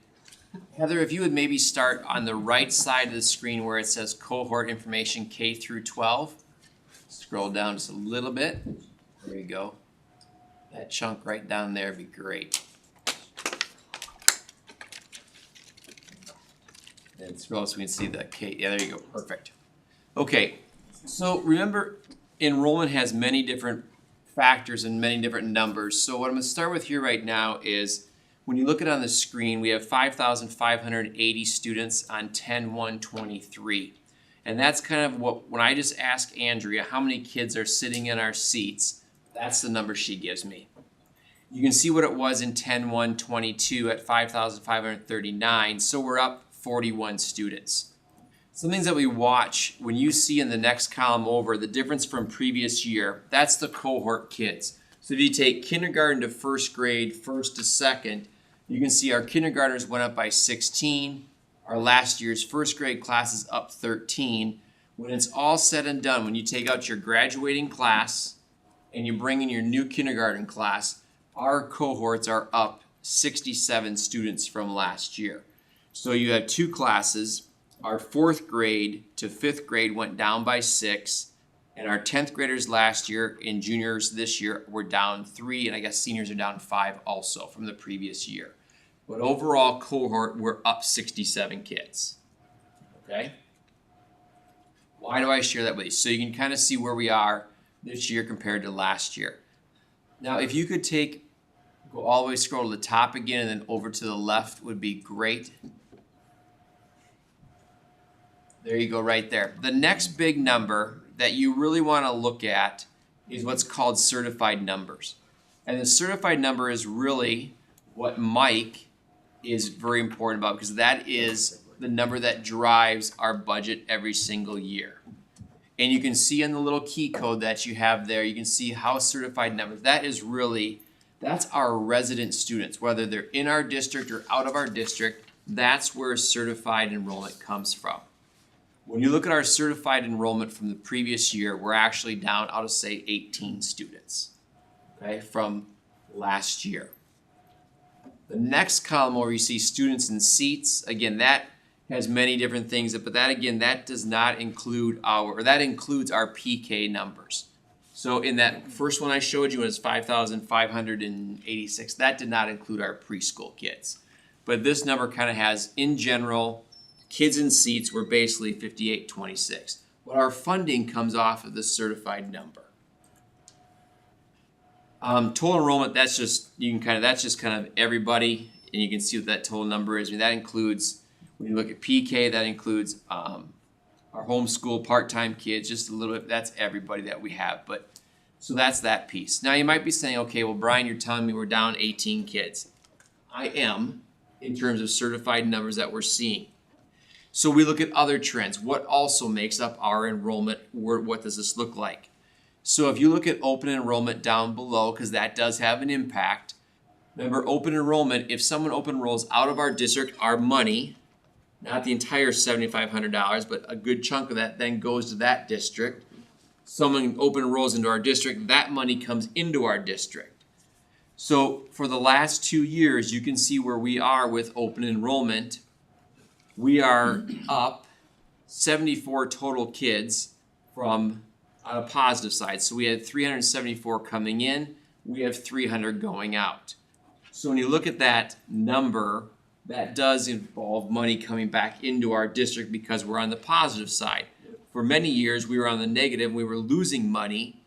Heather, if you would maybe start on the right side of the screen where it says cohort information K through 12. Scroll down just a little bit. There you go. That chunk right down there would be great. And scroll so we can see the K. Yeah, there you go. Perfect. Okay, so remember, enrollment has many different factors and many different numbers. So what I'm gonna start with here right now is, when you look at it on the screen, we have 5,580 students on 10/1/23. And that's kind of what, when I just ask Andrea how many kids are sitting in our seats, that's the number she gives me. You can see what it was in 10/1/22 at 5,539, so we're up 41 students. Some things that we watch, when you see in the next column over the difference from previous year, that's the cohort kids. So if you take kindergarten to first grade, first to second, you can see our kindergartners went up by 16. Our last year's first grade class is up 13. When it's all said and done, when you take out your graduating class and you bring in your new kindergarten class, our cohorts are up 67 students from last year. So you have two classes. Our fourth grade to fifth grade went down by 6, and our 10th graders last year and juniors this year were down 3, and I guess seniors are down 5 also from the previous year. But overall cohort, we're up 67 kids. Okay? Why do I share that with you? So you can kind of see where we are this year compared to last year. Now, if you could go all the way, scroll to the top again, and then over to the left would be great. There you go, right there. The next big number that you really want to look at is what's called certified numbers. And the certified number is really what Mike is very important about, because that is the number that drives our budget every single year. And you can see in the little key code that you have there, you can see how certified numbers, that's our resident students, whether they're in our district or out of our district, that's where certified enrollment comes from. When you look at our certified enrollment from the previous year, we're actually down, I'll just say 18 students, okay, from last year. The next column where you see students and seats, again, that has many different things, but that does not include that includes our PK numbers. So in that first one I showed you, it was 5,586. That did not include our preschool kids. But this number kind of has, in general, kids in seats were basically 5826. But our funding comes off of the certified number. Total enrollment, that's just kind of everybody, and you can see what that total number is. I mean, that includes, when you look at PK, that includes our homeschool part-time kids, just a little bit. That's everybody that we have. But so that's that piece. Now you might be saying, okay, well, Brian, you're telling me we're down 18 kids. I am, in terms of certified numbers that we're seeing. So we look at other trends. What also makes up our enrollment? What does this look like? So if you look at open enrollment down below, because that does have an impact. Remember, open enrollment, if someone open enrolls out of our district, our money, not the entire $7,500, but a good chunk of that then goes to that district. Someone open enrolls into our district, that money comes into our district. So for the last 2 years, you can see where we are with open enrollment. We are up 74 total kids from on a positive side. So we had 374 coming in, we have 300 going out. So when you look at that number, that does involve money coming back into our district because we're on the positive side. For many years, we were on the negative, we were losing money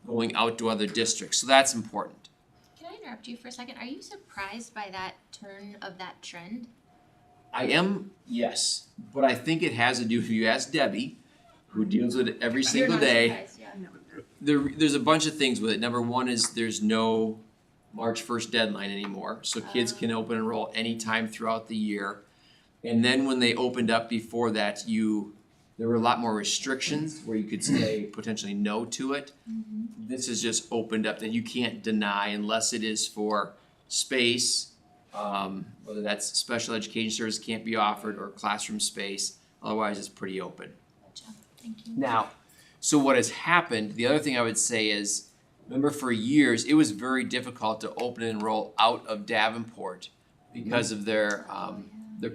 going out to other districts. So that's important. Can I interrupt you for a second? Are you surprised by that turn of that trend? I am, yes, but I think it has to do, if you ask Debbie, who deals with it every single day, there's a bunch of things with it. Number one is there's no March 1st deadline anymore, so kids can open enroll anytime throughout the year. And then when they opened up before that, there were a lot more restrictions where you could say potentially no to it. Mm-hmm. This is just opened up that you can't deny unless it is for space, whether that's special education service can't be offered or classroom space. Otherwise, it's pretty open. Gotcha. Thank you. Now, so what has happened, the other thing I would say is, remember for years, it was very difficult to open and enroll out of Davenport because of their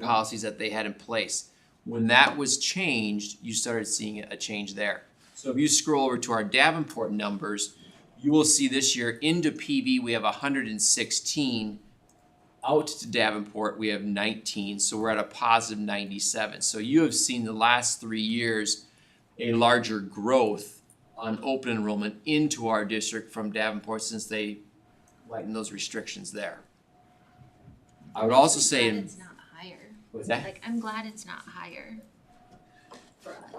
policies that they had in place. When that was changed, you started seeing a change there. So if you scroll over to our Davenport numbers, you will see this year into PV we have 116, out to Davenport we have 19, so we're at a positive 97. So you have seen the last 3 years a larger growth on open enrollment into our district from Davenport since they lightened those restrictions there. I would also say, I'm glad it's not higher. what's that? Like, I'm glad it's not higher.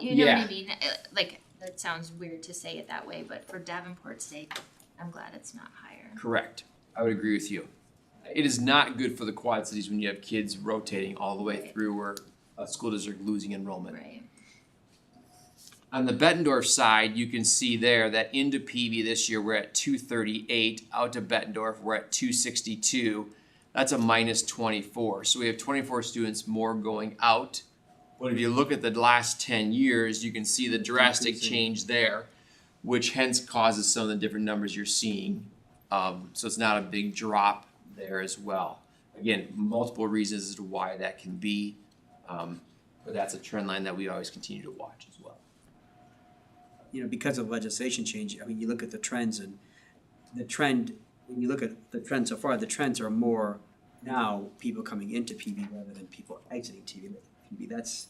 You know what Yeah. I mean? Like, that sounds weird to say it that way, but for Davenport's sake, I'm glad it's not higher. Correct. I would agree with you. It is not good for the Quad Cities when you have kids rotating all the way through where a school district losing enrollment. Right. On the Bettendorf side, you can see there that into PV this year, we're at 238. Out to Bettendorf, we're at 262. That's a minus 24. So we have 24 students more going out. But if you look at the last 10 years, you can see the drastic change there, which hence causes some of the different numbers you're seeing. So it's not a big drop there as well. Again, multiple reasons as to why that can be, but that's a trend line that we always continue to watch as well. You know, because of legislation change, I mean, you look at the trends and the trend, when you look at the trend so far, the trends are more now people coming into PV rather than people exiting PV. That's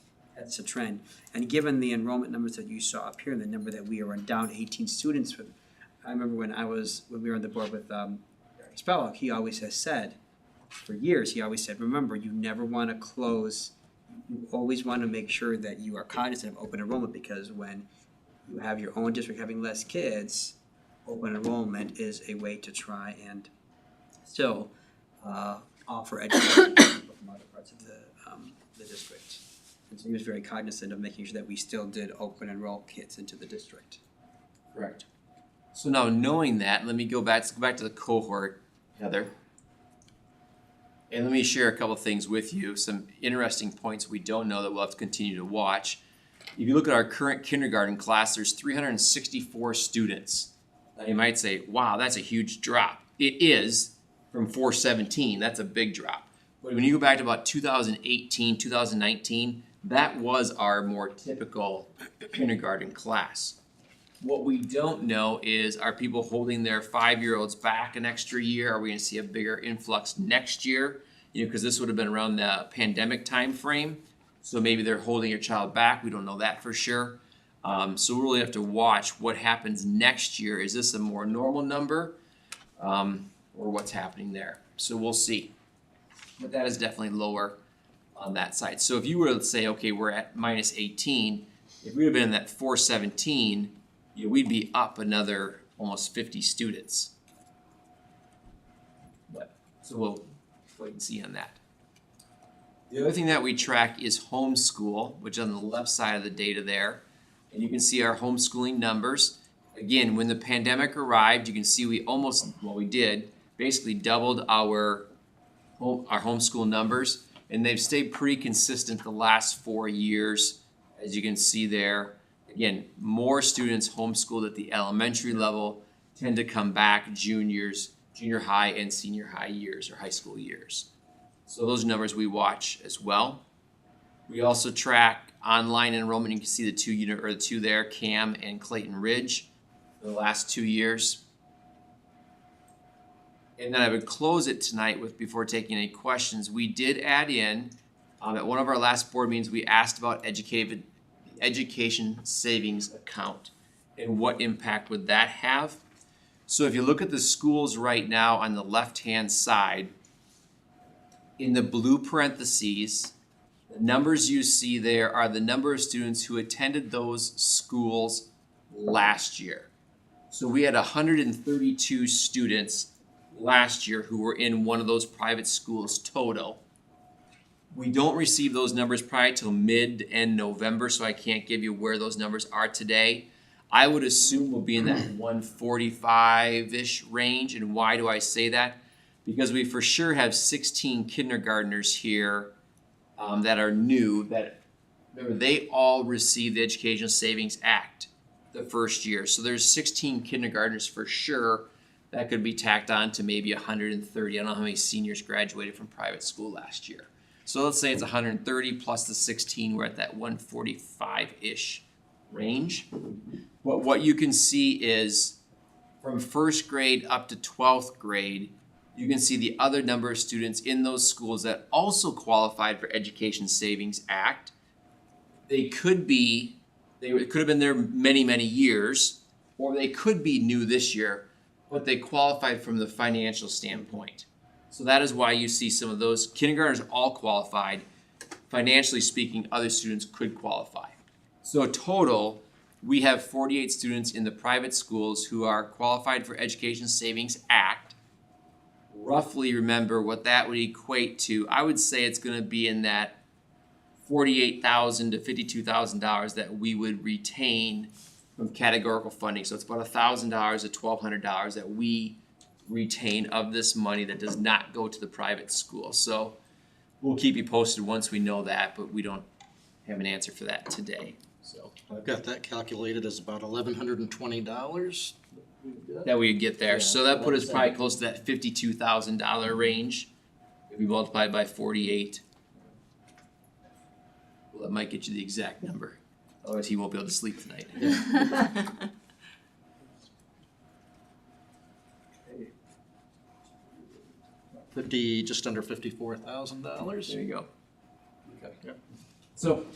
a trend. And given the enrollment numbers that you saw up here and the number that we are down 18 students with, I remember when we were on the board with Spellock, he always has said, for years, he always said, remember, you never want to close, you always want to make sure that you are cognizant of open enrollment, because when you have your own district having less kids, open enrollment is a way to try and still offer education to people from other parts of the district. And so he was very cognizant of making sure that we still did open enroll kids into the district. Correct. So now knowing that, let me go back to the cohort, Heather. And let me share a couple things with you, some interesting points we don't know that we'll have to continue to watch. If you look at our current kindergarten class, there's 364 students. Now you might say, wow, that's a huge drop. It is from 417, that's a big drop. But when you go back to about 2018, 2019, that was our more typical kindergarten class. What we don't know is, are people holding their 5-year-olds back an extra year? Are we gonna see a bigger influx next year? You know, because this would have been around the pandemic time frame. So maybe they're holding your child back. We don't know that for sure. So we really have to watch what happens next year. Is this a more normal number? Or what's happening there? So we'll see. But that is definitely lower on that side. So if you were to say, okay, we're at minus 18, if we would have been in that 417, you know, we'd be up another almost 50 students. But, so we'll wait and see on that. The other thing that we track is homeschool, which is on the left side of the data there. And you can see our homeschooling numbers. Again, when the pandemic arrived, you can see we did, basically doubled our homeschool numbers. And they've stayed pretty consistent the last 4 years, as you can see there. Again, more students homeschooled at the elementary level tend to come back juniors, junior high and senior high years or high school years. So those numbers we watch as well. We also track online enrollment. You can see the two there, Cam and Clayton Ridge, for the last 2 years. And then I would close it tonight with, before taking any questions, we did add in, at one of our last board meetings, we asked about education savings account and what impact would that have. So if you look at the schools right now on the left-hand side, in the blue parentheses, the numbers you see there are the number of students who attended those schools last year. So we had 132 students last year who were in one of those private schools total. We don't receive those numbers probably till mid to end November, so I can't give you where those numbers are today. I would assume we'll be in that 145-ish range. And why do I say that? Because we for sure have 16 kindergartners here that are new, that remember, they all received the Educational Savings Act the first year. So there's 16 kindergartners for sure that could be tacked on to maybe 130. I don't know how many seniors graduated from private school last year. So let's say it's 130 plus the 16, we're at that 145-ish range. But what you can see is from first grade up to 12th grade, you can see the other number of students in those schools that also qualified for Education Savings Act. They could have been there many, many years, or they could be new this year, but they qualified from the financial standpoint. So that is why you see some of those. Kindergartners all qualified. Financially speaking, other students could qualify. So total, we have 48 students in the private schools who are qualified for Education Savings Act. Roughly remember what that would equate to. I would say it's going to be in that $48,000 to $52,000 that we would retain from categorical funding. So it's about $1,000 to $1,200 that we retain of this money that does not go to the private school. So we'll keep you posted once we know that, but we don't have an answer for that today. So I've got that calculated as about $1,120. that we would get there. So that put us probably close to that $52,000 range. If we multiply it by 48, well, that might get you the exact number. Otherwise, he won't be able to sleep tonight. Just under $54,000. There you go. Okay. Yep. So,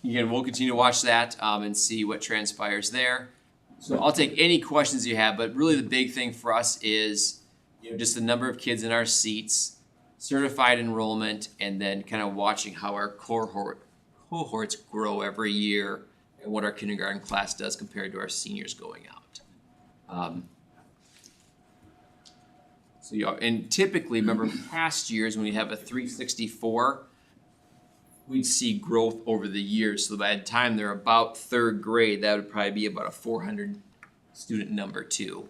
again, we'll continue to watch that and see what transpires there. So I'll take any questions you have, but really the big thing for us is, just the number of kids in our seats, certified enrollment, and then kind of watching how our cohorts grow every year and what our kindergarten class does compared to our seniors going out. And typically, remember past years when we have a 364, we'd see growth over the years. So by the time they're about third grade, that would probably be about a 400 student number too.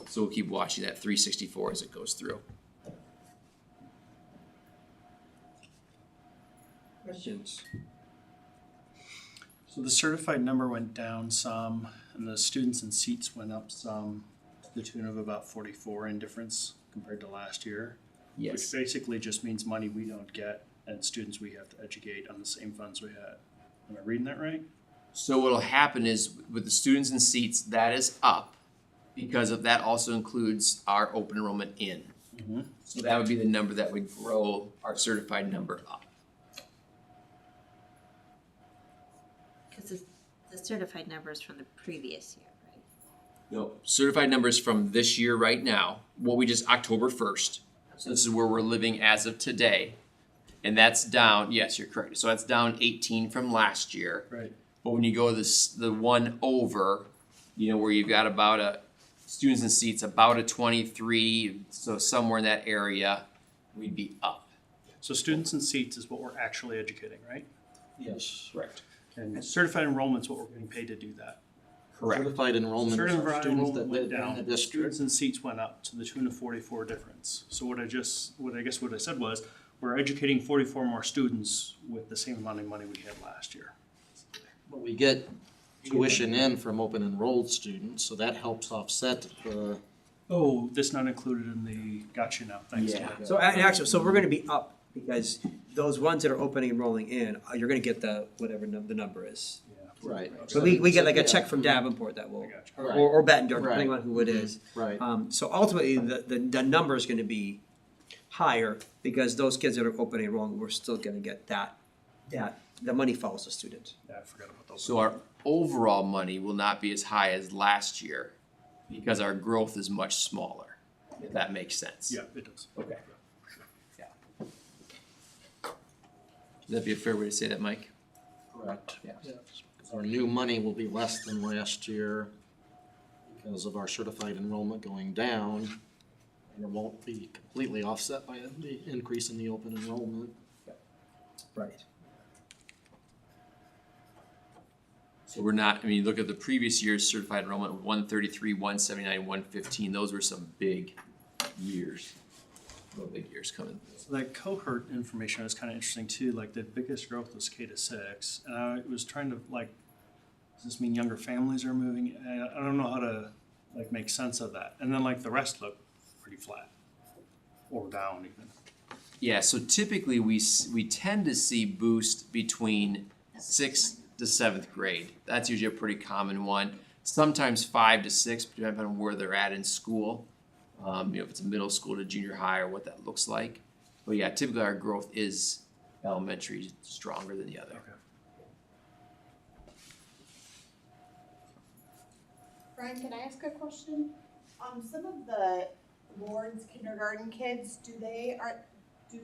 So we'll keep watching that 364 as it goes through. Questions? So the certified number went down some, and the students and seats went up some, to the tune of about 44 in difference compared to last year. Yes. Which basically just means money we don't get and students we have to educate on the same funds we had. Am I reading that right? So what'll happen is with the students and seats, that is up because of that also includes our open enrollment in. Mm-hmm. So that would be the number that would grow our certified number up. Because the certified numbers from the previous year, right? No, certified numbers from this year right now, what we just October 1st. So this is where we're living as of today. And that's down, yes, you're correct. So that's down 18 from last year. Right. But when you go the one over, where you've got about students and seats, about a 23, so somewhere in that area, we'd be up. So students and seats is what we're actually educating, right? Yes. Correct. And certified enrollment's what we're getting paid to do that. Correct. Certified enrollment are Certified students that enrollment live went in down, the district. students and seats went up to the tune of 44 difference. So what I said was, we're educating 44 more students with the same amount of money we had last year. But we get tuition in from open enrolled students, so that helps offset the. Oh, this not included in the, got you now, thanks. Yeah. Mike. So actually, we're gonna be up because those ones that are opening and rolling in, you're gonna get the, whatever the number is. Right. So we get like a check from Davenport that will, or Bettendorf, depending on who it is. Right. So ultimately, the number is gonna be higher because those kids that are opening and rolling, we're still gonna get that, the money follows the student. Yeah, I forgot about those. So our overall money will not be as high as last year because our growth is much smaller, if that makes sense. Yeah, it does. Okay. Yeah. Would that be a fair way to say that, Mike? Correct. Yeah. Our new money will be less than last year because of our certified enrollment going down. And it won't be completely offset by the increase in the open enrollment. Right. So we're not, look at the previous year's certified enrollment, 133, 179, 115, those were some big years. Real big years coming. So that cohort information is kind of interesting too, like the biggest growth was K to 6. And I was trying to does this mean younger families are moving? I don't know how to make sense of that. And then the rest look pretty flat or down even. Yeah, so typically we tend to see boost between 6th to 7th grade. That's usually a pretty common one. Sometimes 5 to 6, depending on where they're at in school. If it's a middle school to junior high or what that looks like. But yeah, typically our growth is elementary stronger than the other. Okay. Brian, can I ask a question? Some of the Lord's kindergarten kids, do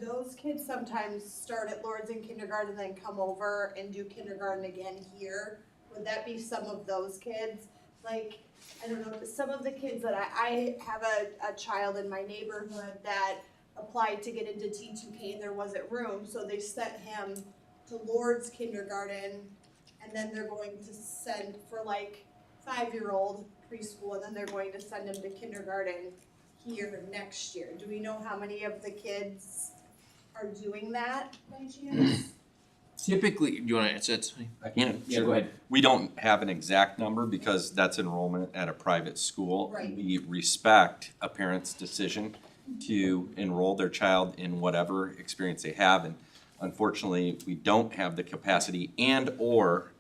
those kids sometimes start at Lord's in kindergarten and then come over and do kindergarten again here? Would that be some of those kids? Like, I don't know, some of the kids that I have a child in my neighborhood that applied to get into T2K and there wasn't room, so they sent him to Lord's kindergarten, and then they're going to send for like 5-year-old preschool, and then they're going to send him to kindergarten here next year. Do we know how many of the kids are doing that by chance? Typically, do you wanna answer that, Sonny? I can. Yeah, go ahead. We don't have an exact number because that's enrollment at a private school. Right. We respect a parent's decision to enroll their child in whatever experience they have. And unfortunately, we don't have the capacity and or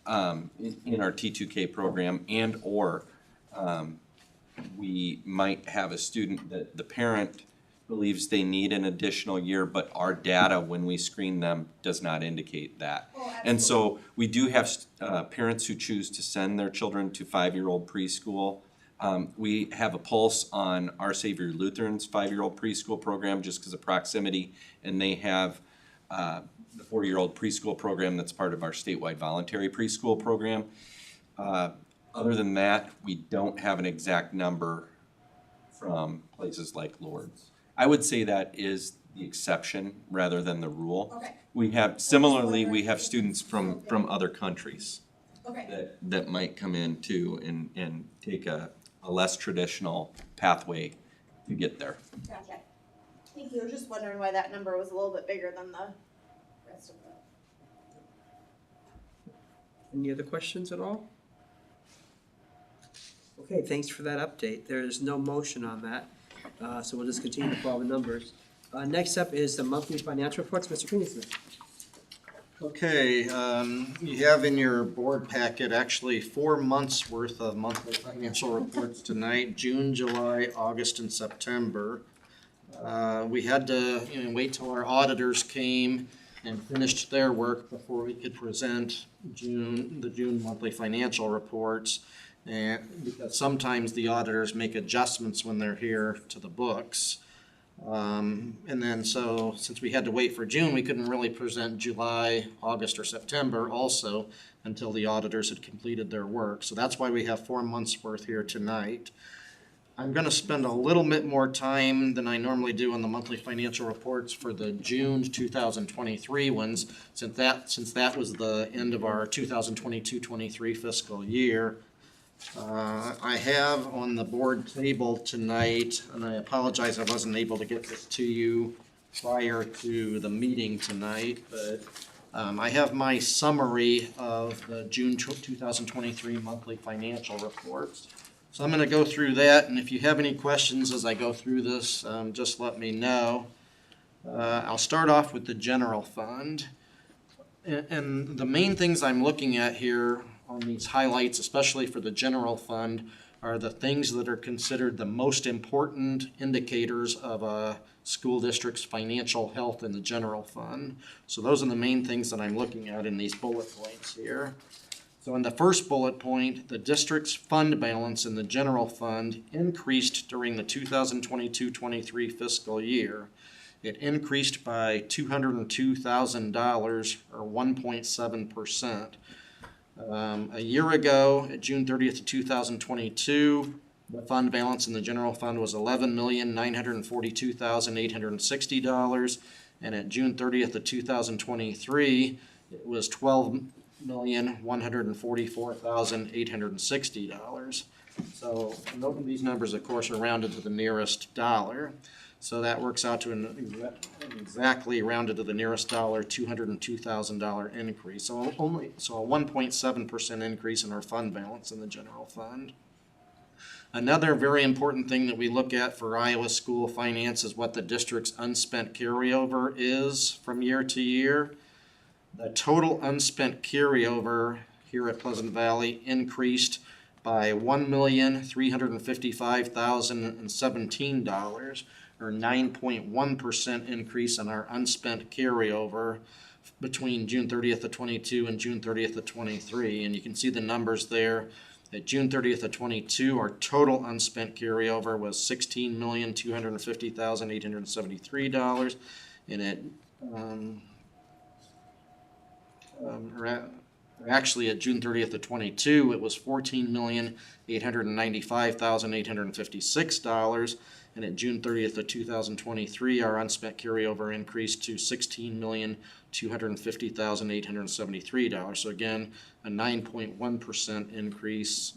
in our T2K program and or we might have a student that the parent believes they need an additional year, but our data when we screen them does not indicate that. And so we do have parents who choose to send their children to 5-year-old preschool. We have a pulse on Our Savior Lutheran's 5-year-old preschool program just because of proximity, and they have the 4-year-old preschool program that's part of our statewide voluntary preschool program. Other than that, we don't have an exact number from places like Lourdes. I would say that is the exception rather than the rule. Okay. We have, similarly, we have students from other countries Okay. that might come in too and take a less traditional pathway to get there. Gotcha. Thank you. I was just wondering why that number was a little bit bigger than the rest of them. Any other questions at all? Okay, thanks for that update. There is no motion on that, so we'll just continue to follow the numbers. Next up is the monthly financial reports. Mr. Kingsman. Okay, you have in your board packet actually 4 months worth of monthly financial reports tonight, June, July, August, and September. We had to, wait till our auditors came and finished their work before we could present the June monthly financial reports. And because sometimes the auditors make adjustments when they're here to the books. And then so since we had to wait for June, we couldn't really present July, August, or September also until the auditors had completed their work. So that's why we have 4 months worth here tonight. I'm gonna spend a little bit more time than I normally do on the monthly financial reports for the June 2023 ones, since that was the end of our 2022-23 fiscal year. I have on the board table tonight, and I apologize I wasn't able to get this to you prior to the meeting tonight, but I have my summary of the June 2023 monthly financial reports. So I'm going to go through that, and if you have any questions as I go through this, just let me know. I'll start off with the general fund. And the main things I'm looking at here on these highlights, especially for the general fund, are the things that are considered the most important indicators of a school district's financial health in the general fund. So those are the main things that I'm looking at in these bullet points here. So in the first bullet point, the district's fund balance in the general fund increased during the 2022-23 fiscal year. It increased by $202,000 or 1.7%. A year ago, at June 30th of 2022, the fund balance in the general fund was $11,942,860, and at June 30th of 2023, it was $12,144,860. So note these numbers, of course, are rounded to the nearest dollar. So that works out to an exactly rounded to the nearest dollar, $202,000 increase. So a 1.7% increase in our fund balance in the general fund. Another very important thing that we look at for Iowa school finance is what the district's unspent carryover is from year to year. The total unspent carryover here at Pleasant Valley increased by $1,355,017, or 9.1% increase in our unspent carryover between June 30th of 22 and June 30th of 23. And you can see the numbers there. At June 30th of 22, our total unspent carryover was $16,250,873, and actually at June 30th of 22, it was $14,895,856, and at June 30th of 2023, our unspent carryover increased to $16,250,873. So again, a 9.1% increase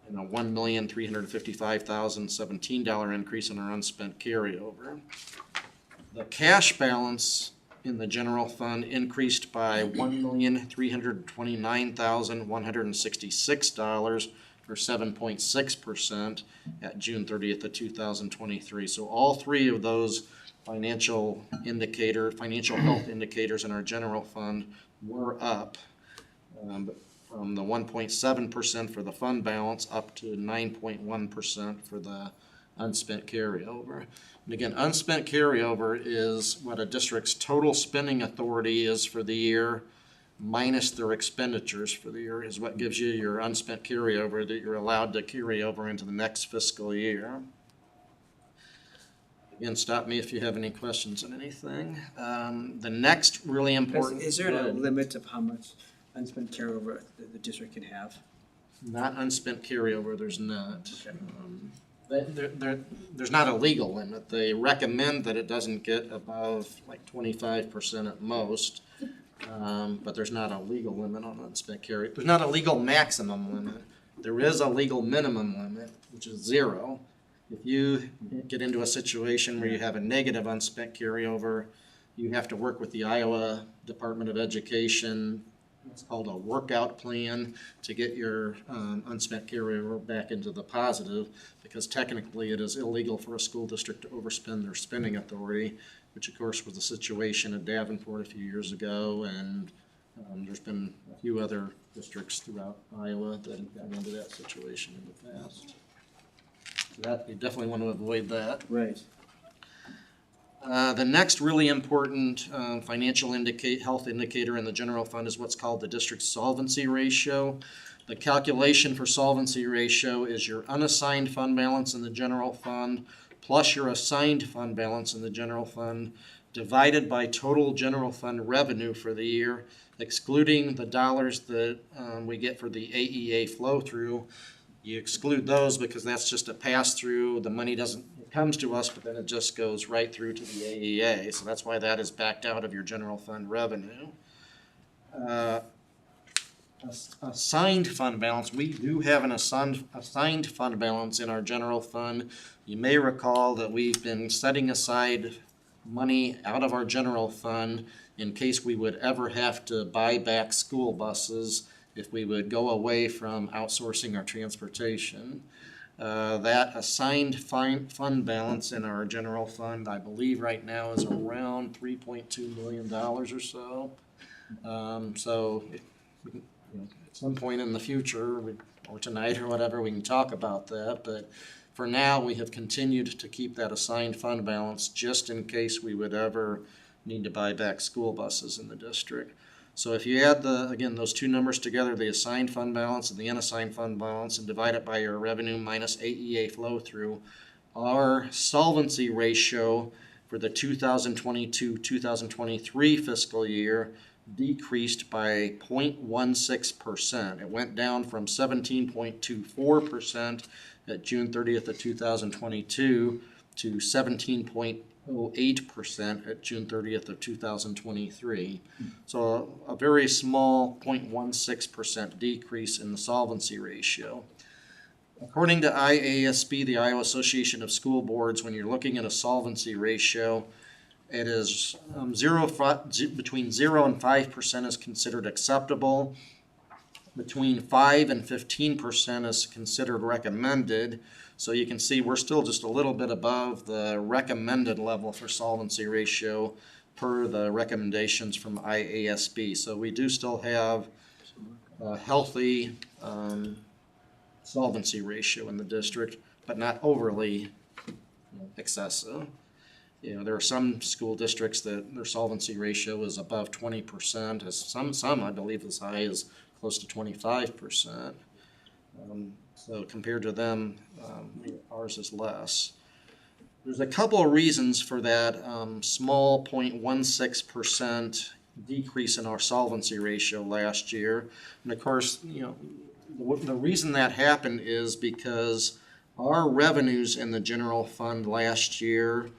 and a $1,355,017 increase in our unspent carryover. The cash balance in the general fund increased by $1,329,166, or 7.6% at June 30th of 2023. So all three of those financial health indicators in our general fund were up, from the 1.7% for the fund balance up to 9.1% for the unspent carryover. And again, unspent carryover is what a district's total spending authority is for the year minus their expenditures for the year, is what gives you your unspent carryover that you're allowed to carry over into the next fiscal year. Again, stop me if you have any questions on anything. The next really important. Is there a limit of how much unspent carryover the district can have? Not unspent carryover, there's not. Okay. There's not a legal limit. They recommend that it doesn't get above like 25% at most, but there's not a legal limit on unspent carry. There's not a legal maximum limit. There is a legal minimum limit, which is 0. If you get into a situation where you have a negative unspent carryover, you have to work with the Iowa Department of Education. It's called a workout plan to get your unspent carryover back into the positive, because technically it is illegal for a school district to overspend their spending authority, which of course was the situation at Davenport a few years ago, and there's been a few other districts throughout Iowa that have gotten into that situation in the past. So that, you definitely want to avoid that. Right. The next really important financial health indicator in the general fund is what's called the district solvency ratio. The calculation for solvency ratio is your unassigned fund balance in the general fund plus your assigned fund balance in the general fund divided by total general fund revenue for the year, excluding the dollars that we get for the AEA flow through. You exclude those because that's just a pass-through. The money comes to us, but then it just goes right through to the AEA. So that's why that is backed out of your general fund revenue. Assigned fund balance. We do have an assigned fund balance in our general fund. You may recall that we've been setting aside money out of our general fund in case we would ever have to buy back school buses if we would go away from outsourcing our transportation. That assigned fund balance in our general fund, I believe right now is around $3.2 million or so. So at some point in the future, or tonight or whatever, we can talk about that. But for now, we have continued to keep that assigned fund balance just in case we would ever need to buy back school buses in the district. So if you add again, those two numbers together, the assigned fund balance and the unassigned fund balance, and divide it by your revenue minus AEA flow through, our solvency ratio for the 2022-2023 fiscal year decreased by 0.16%. It went down from 17.24% at June 30th of 2022 to 17.08% at June 30th of 2023. So a very small 0.16% decrease in the solvency ratio. According to IASB, the Iowa Association of School Boards, when you're looking at a solvency ratio, it is between 0 and 5% is considered acceptable. Between 5 and 15% is considered recommended. So you can see we're still just a little bit above the recommended level for solvency ratio per the recommendations from IASB. So we do still have a healthy solvency ratio in the district, but not overly excessive. There are some school districts that their solvency ratio is above 20%, as some I believe as high as close to 25%. So compared to them, ours is less. There's a couple of reasons for that small 0.16% decrease in our solvency ratio last year. And of course, the reason that happened is because our revenues in the general fund last year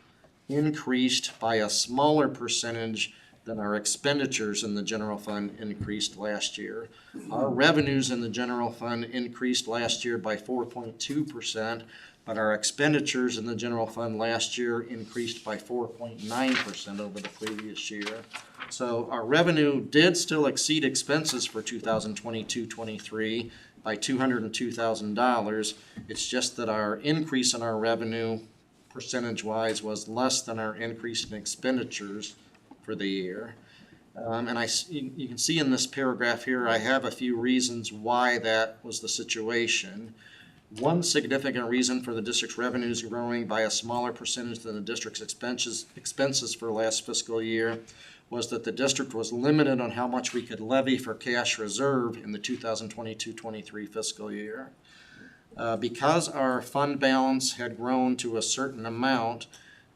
increased by a smaller percentage than our expenditures in the general fund increased last year. Our revenues in the general fund increased last year by 4.2%, but our expenditures in the general fund last year increased by 4.9% over the previous year. So our revenue did still exceed expenses for 2022-23 by $202,000. It's just that our increase in our revenue percentage-wise was less than our increase in expenditures for the year. You can see in this paragraph here, I have a few reasons why that was the situation. One significant reason for the district's revenues growing by a smaller percentage than the district's expenses for last fiscal year was that the district was limited on how much we could levy for cash reserve in the 2022-23 fiscal year. Because our fund balance had grown to a certain amount,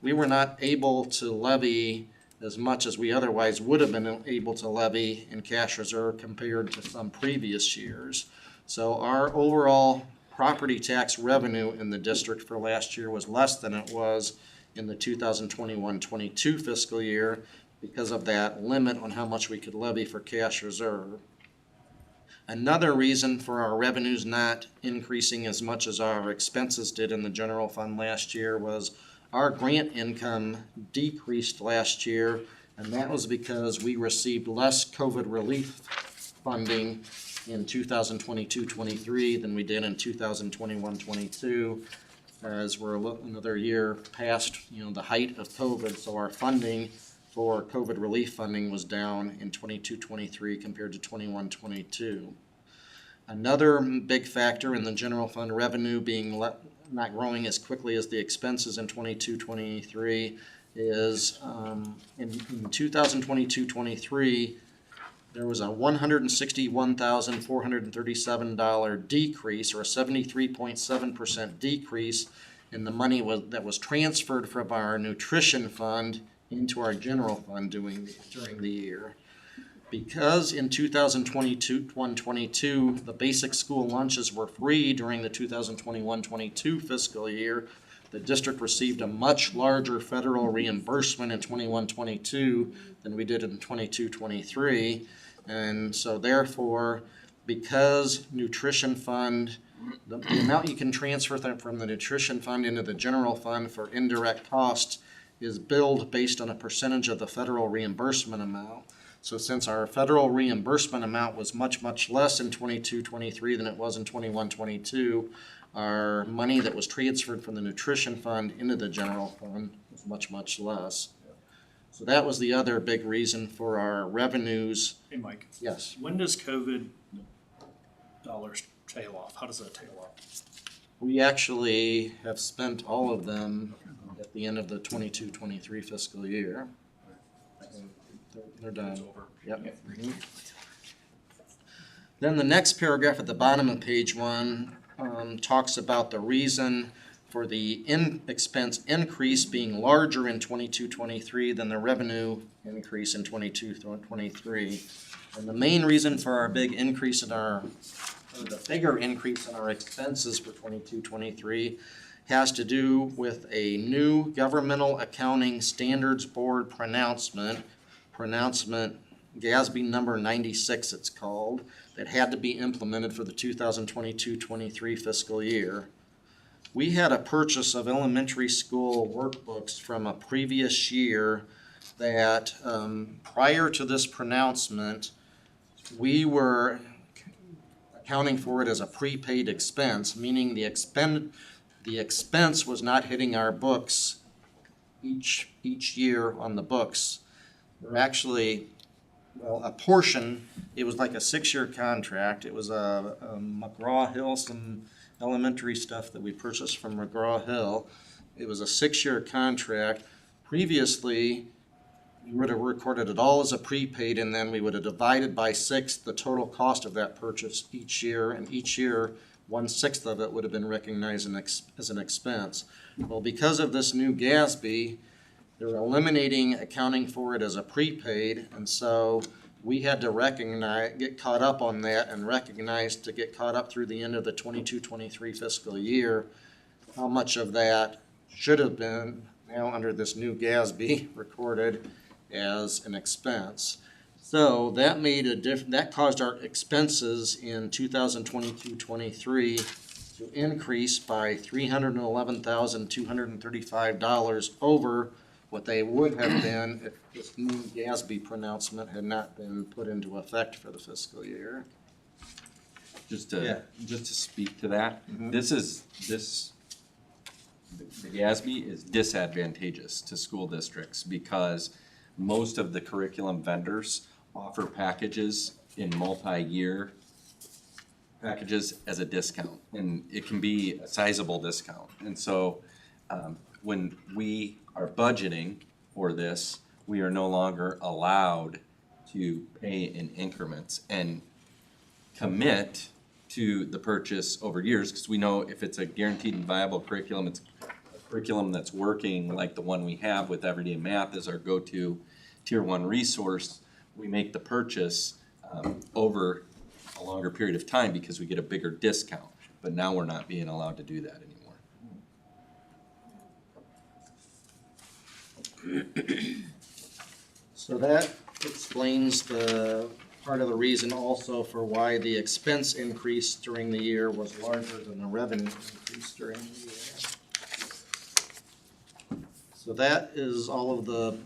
we were not able to levy as much as we otherwise would have been able to levy in cash reserve compared to some previous years. So our overall property tax revenue in the district for last year was less than it was in the 2021-22 fiscal year because of that limit on how much we could levy for cash reserve. Another reason for our revenues not increasing as much as our expenses did in the general fund last year was our grant income decreased last year, and that was because we received less COVID relief funding in 2022-23 than we did in 2021-22, as we're another year past the height of COVID. So our funding for COVID relief funding was down in 22-23 compared to 21-22. Another big factor in the general fund revenue being not growing as quickly as the expenses in 22-23 is in 2022-23 there was a $161,437 decrease, or a 73.7% decrease in the money that was transferred from our nutrition fund into our general fund during the year. Because in 2022 the basic school lunches were free during the 2021-22 fiscal year, the district received a much larger federal reimbursement in 21-22 than we did in 22-23. And so therefore, because nutrition fund, the amount you can transfer from the nutrition fund into the general fund for indirect costs is billed based on a percentage of the federal reimbursement amount. So since our federal reimbursement amount was much, much less in 22-23 than it was in 21-22, our money that was transferred from the nutrition fund into the general fund was much, much less. So that was the other big reason for our revenues. Hey, Mike. Yes. When does COVID dollars tail off? How does that tail off? We actually have spent all of them at the end of the 22-23 fiscal year. They're done. Yep. Mm-hmm. Then the next paragraph at the bottom of page 1 talks about the reason for the expense increase being larger in 22-23 than the revenue increase in 22-23. And the main reason for our big increase in the bigger increase in our expenses for 22-23 has to do with a new Governmental Accounting Standards Board pronouncement GASB number 96 it's called, that had to be implemented for the 2022-23 fiscal year. We had a purchase of elementary school workbooks from a previous year that prior to this pronouncement, we were accounting for it as a prepaid expense, meaning the expense was not hitting our books each year on the books. Actually, a portion, it was like a 6-year contract. It was a McGraw-Hill, some elementary stuff that we purchased from McGraw-Hill. It was a 6-year contract. Previously, we would have recorded it all as a prepaid, and then we would have divided by 6 the total cost of that purchase each year, and each year 1/6 of it would have been recognized as an expense. Well, because of this new GASB, they're eliminating accounting for it as a prepaid, and so we had to get caught up on that and recognize to get caught up through the end of the 22-23 fiscal year, how much of that should have been now under this new GASB recorded as an expense. So that made that caused our expenses in 2022-23 to increase by $311,235 over what they would have been if this new GASB pronouncement had not been put into effect for the fiscal year. Just to speak to that, the GASB is disadvantageous to school districts because most of the curriculum vendors offer packages in multi-year packages as a discount, and it can be a sizable discount. And so when we are budgeting for this, we are no longer allowed to pay in increments and commit to the purchase over years, because we know if it's a guaranteed and viable curriculum, it's a curriculum that's working like the one we have with Everyday Math as our go-to Tier 1 resource, we make the purchase over a longer period of time because we get a bigger discount. But now we're not being allowed to do that anymore. So that explains the part of the reason also for why the expense increase during the year was larger than the revenue increase during the year. So that is all of the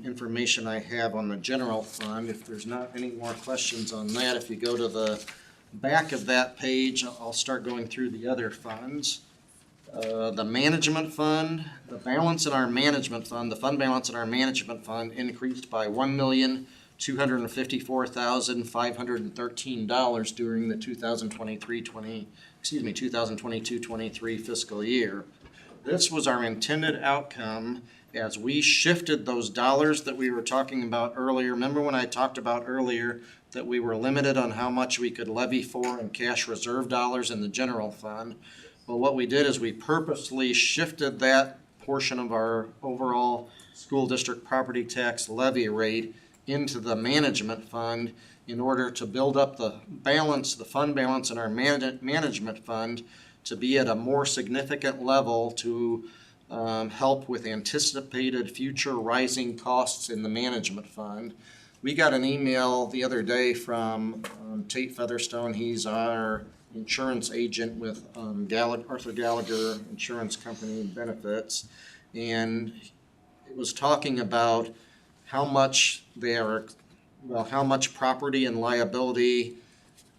information I have on the general fund. If there's not any more questions on that, if you go to the back of that page, I'll start going through the other funds. The management fund, the balance in our management fund, the fund balance in our management fund increased by $1,254,513 during the 2022-23 fiscal year. This was our intended outcome as we shifted those dollars that we were talking about earlier. Remember when I talked about earlier that we were limited on how much we could levy for in cash reserve dollars in the general fund? Well, what we did is we purposely shifted that portion of our overall school district property tax levy rate into the management fund in order to build up the balance, the fund balance in our management fund to be at a more significant level to help with anticipated future rising costs in the management fund. We got an email the other day from Tate Featherstone. He's our insurance agent with Arthur Gallagher Insurance Company Benefits, and it was talking about how much how much property and liability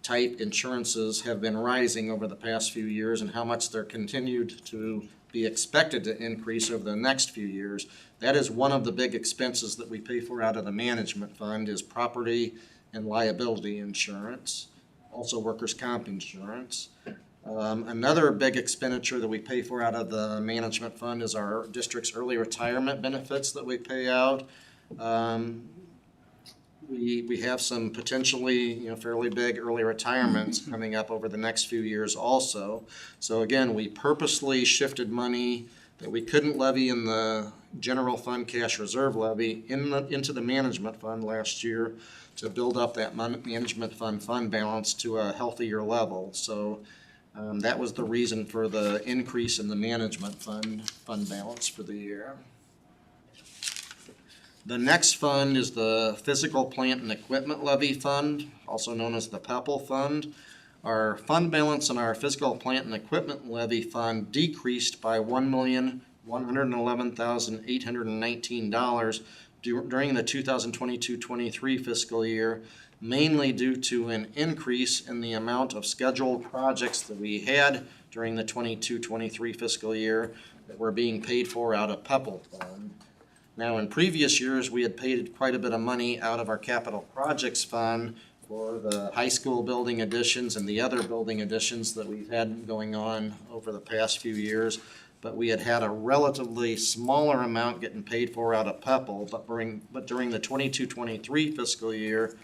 type insurances have been rising over the past few years and how much they're continued to be expected to increase over the next few years. That is one of the big expenses that we pay for out of the management fund is property and liability insurance, also workers' comp insurance. Another big expenditure that we pay for out of the management fund is our district's early retirement benefits that we pay out. We have some potentially, fairly big early retirements coming up over the next few years also. So again, we purposely shifted money that we couldn't levy in the general fund cash reserve levy into the management fund last year to build up that management fund balance to a healthier level. So that was the reason for the increase in the management fund balance for the year. The next fund is the Physical Plant and Equipment Levy Fund, also known as the PEPL Fund. Our fund balance in our Physical Plant and Equipment Levy Fund decreased by $1,111,819 during the 2022-23 fiscal year, mainly due to an increase in the amount of scheduled projects that we had during the 22-23 fiscal year that were being paid for out of PEPL Fund. Now, in previous years, we had paid quite a bit of money out of our capital projects fund for the high school building additions and the other building additions that we've had going on over the past few years. But we had a relatively smaller amount getting paid for out of PEPL. But during the 22-23 fiscal year,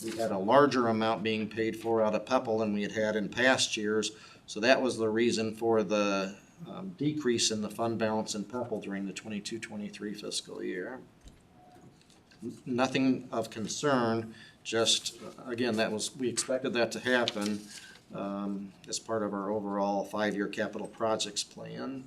we had a larger amount being paid for out of Pepple than we had had in past years. So that was the reason for the decrease in the fund balance in Pepple during the 22-23 fiscal year. Nothing of concern, just, again, we expected that to happen as part of our overall 5-year capital projects plan.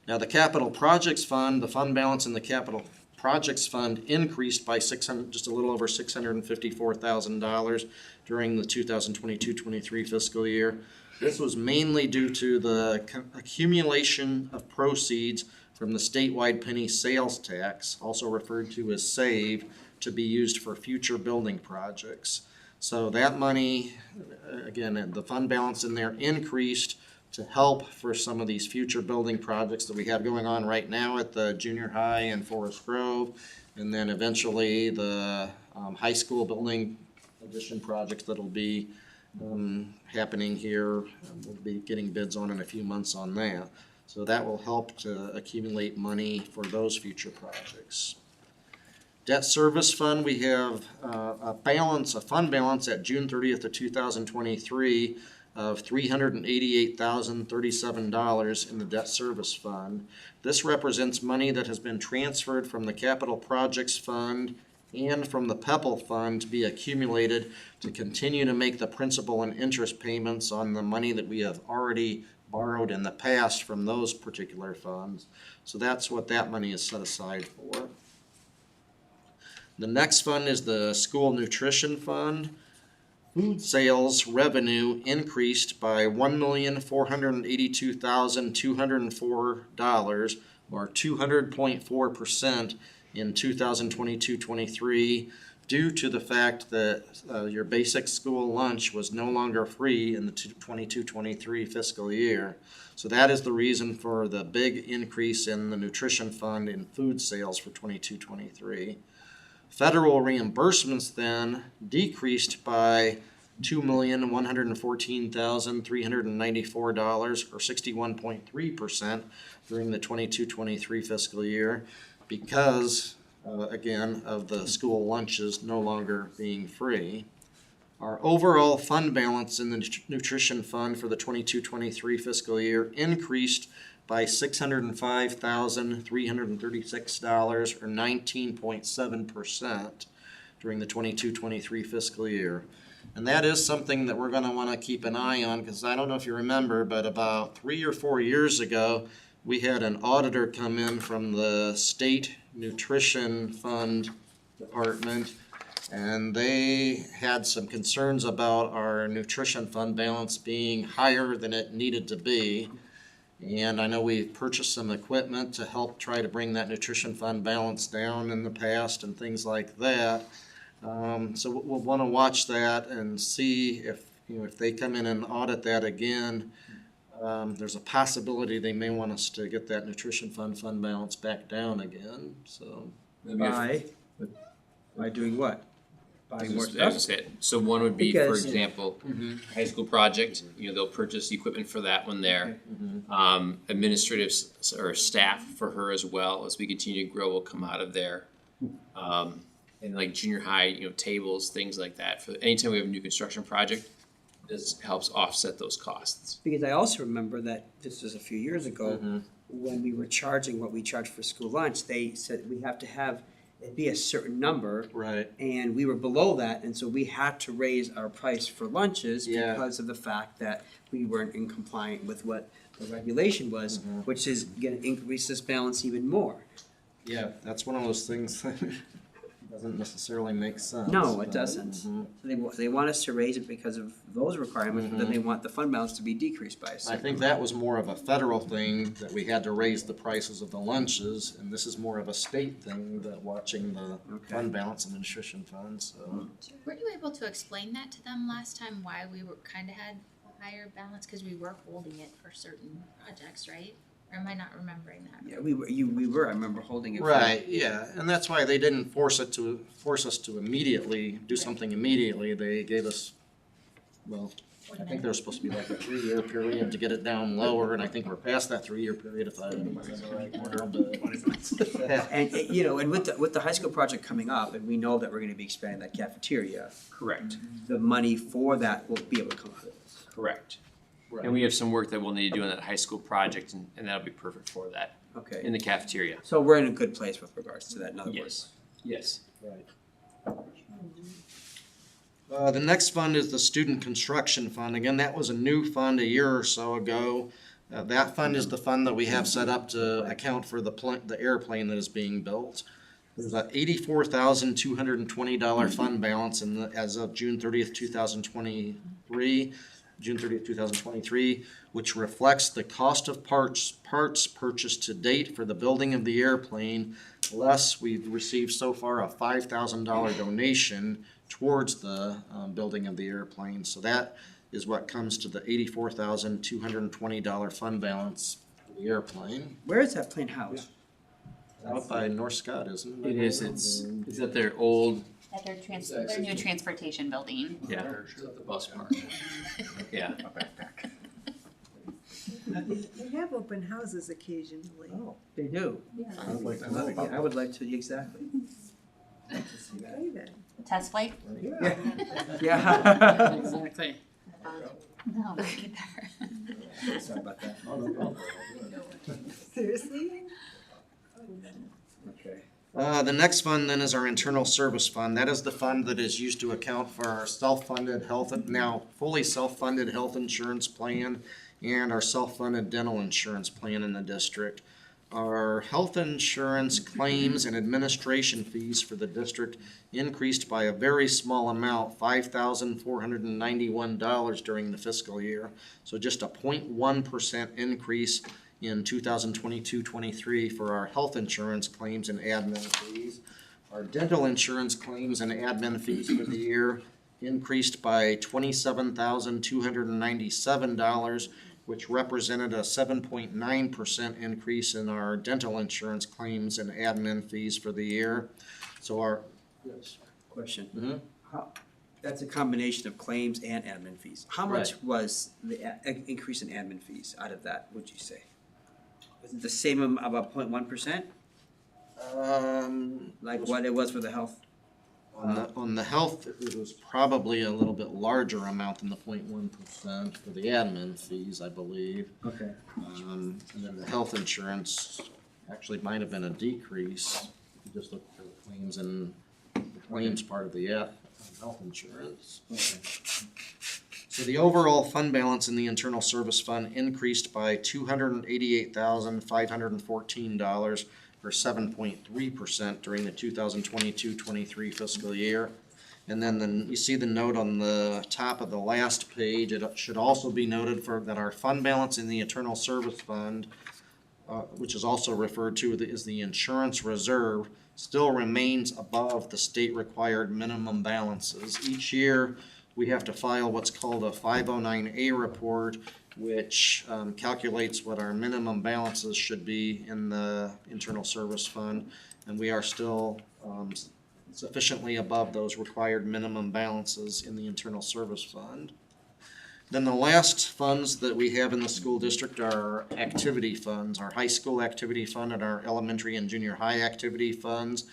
Now, the capital projects fund, the fund balance in the capital projects fund increased by just a little over $654,000 during the 2022-23 fiscal year. This was mainly due to the accumulation of proceeds from the statewide penny sales tax, also referred to as SAVE, to be used for future building projects. So that money, again, the fund balance in there increased to help for some of these future building projects that we have going on right now at the junior high in Forest Grove, and then eventually the high school building addition projects that'll be happening here. We'll be getting bids on in a few months on that. So that will help to accumulate money for those future projects. Debt service fund, we have a fund balance at June 30th of 2023 of $388,037 in the debt service fund. This represents money that has been transferred from the capital projects fund and from the Pepple fund to be accumulated to continue to make the principal and interest payments on the money that we have already borrowed in the past from those particular funds. So that's what that money is set aside for. The next fund is the school nutrition fund. Food sales revenue increased by $1,482,204, or 200.4% in 2022-23, due to the fact that your basic school lunch was no longer free in the 22-23 fiscal year. So that is the reason for the big increase in the nutrition fund in food sales for 22-23. Federal reimbursements then decreased by $2,114,394, or 61.3% during the 22-23 fiscal year, because again, of the school lunches no longer being free. Our overall fund balance in the nutrition fund for the 22-23 fiscal year increased by $605,336, or 19.7% during the 22-23 fiscal year. And that is something that we're going to want to keep an eye on, because I don't know if you remember, but about 3 or 4 years ago, we had an auditor come in from the state nutrition fund department, and they had some concerns about our nutrition fund balance being higher than it needed to be. And I know we've purchased some equipment to help try to bring that nutrition fund balance down in the past and things like that. So we'll want to watch that and see if they come in and audit that again. There's a possibility they may want us to get that nutrition fund balance back down again. So By doing what? Buying more stuff? So one would be, for Because- example, high school project, they'll purchase the equipment for that one there. Administrative or staff for her as well, as we continue to grow, will come out of there. And like junior high, tables, things like that. For anytime we have a new construction project, this helps offset those costs. Because I also remember that this was a few years ago, when we were charging what we charged for school lunch, they said we have to have it be a certain number. Right. And we were below that, and so we had to raise our price for lunches because of the fact that we weren't in compliant with what the regulation was, which is gonna increase this balance even more. Yeah, that's one of those things that doesn't necessarily make sense. No, it doesn't. So they want us to raise it because of those requirements, but then they want the fund balance to be decreased by a I certain think that was more of a federal thing, that we had to raise the prices of the lunches, and this is more of a state thing, that watching the fund balance and the nutrition fund, so. Were you able to explain that to them last time, why we were kind of had a higher balance? Because we were holding it for certain projects, right? Or am I not remembering that? Yeah, we were, I remember holding it. for- Right, yeah, and that's why they didn't force us to immediately do something immediately. They gave us, I think there's supposed to be like a 3-year period to get it down lower, and I think we're past that 3-year period if I remember right now, but. And, and with the high school project coming up, and we know that we're gonna be expanding that cafeteria, Correct, the money for that will be able to come out of this. correct. And we have some work that we'll need to do on that high school project, and that'll be perfect for that, Okay, in the cafeteria. so we're in a good place with regards to that, in other words. Yes, yes. Right. The next fund is the Student Construction Fund. Again, that was a new fund a year or so ago. That fund is the fund that we have set up to account for the airplane that is being built. There's a $84,220 fund balance as of June 30th, 2023. June 30th, 2023, which reflects the cost of parts purchased to date for the building of the airplane, less we've received so far a $5,000 donation towards the building of the airplane. So that is what comes to the $84,220 fund balance for the airplane. Where is that plane housed? Out by North Scott, isn't it? It is, it's at their old, At their their new transportation building. yeah, It's at the bus park. yeah. They have open houses occasionally. Oh, they do. I would like to know about I would like to, exactly. Okay then. Test flight? Yeah. Yeah. Exactly. No, me either. Sorry about that. Seriously? Okay. The next fund then is our internal service fund. That is the fund that is used to account for our self-funded now fully self-funded health insurance plan and our self-funded dental insurance plan in the district. Our health insurance claims and administration fees for the district increased by a very small amount, $5,491 during the fiscal year. So just a 0.1% increase in 2022-23 for our health insurance claims and admin fees. Our dental insurance claims and admin fees for the year increased by $27,297, which represented a 7.9% increase in our dental insurance claims and admin fees for the year. So our, Yes. Question. Mhm. That's a combination of claims and admin fees. How much Right. was the increase in admin fees out of that, would you say? Was it the same about 0.1%? Like what it was for the health? on the health, it was probably a little bit larger amount than the 0.1% for the admin fees, I believe. Okay. And then the health insurance actually might have been a decrease, if you just look for the claims and the claims part of the health insurance. Okay. So the overall fund balance in the internal service fund increased by $288,514, or 7.3% during the 2022-23 fiscal year. And then you see the note on the top of the last page. It should also be noted that our fund balance in the internal service fund, which is also referred to as the insurance reserve, still remains above the state required minimum balances. Each year, we have to file what's called a 509A report, which calculates what our minimum balances should be in the internal service fund. And we are still sufficiently above those required minimum balances in the internal service fund. Then the last funds that we have in the school district are activity funds, our high school activity fund and our elementary and junior high activity funds.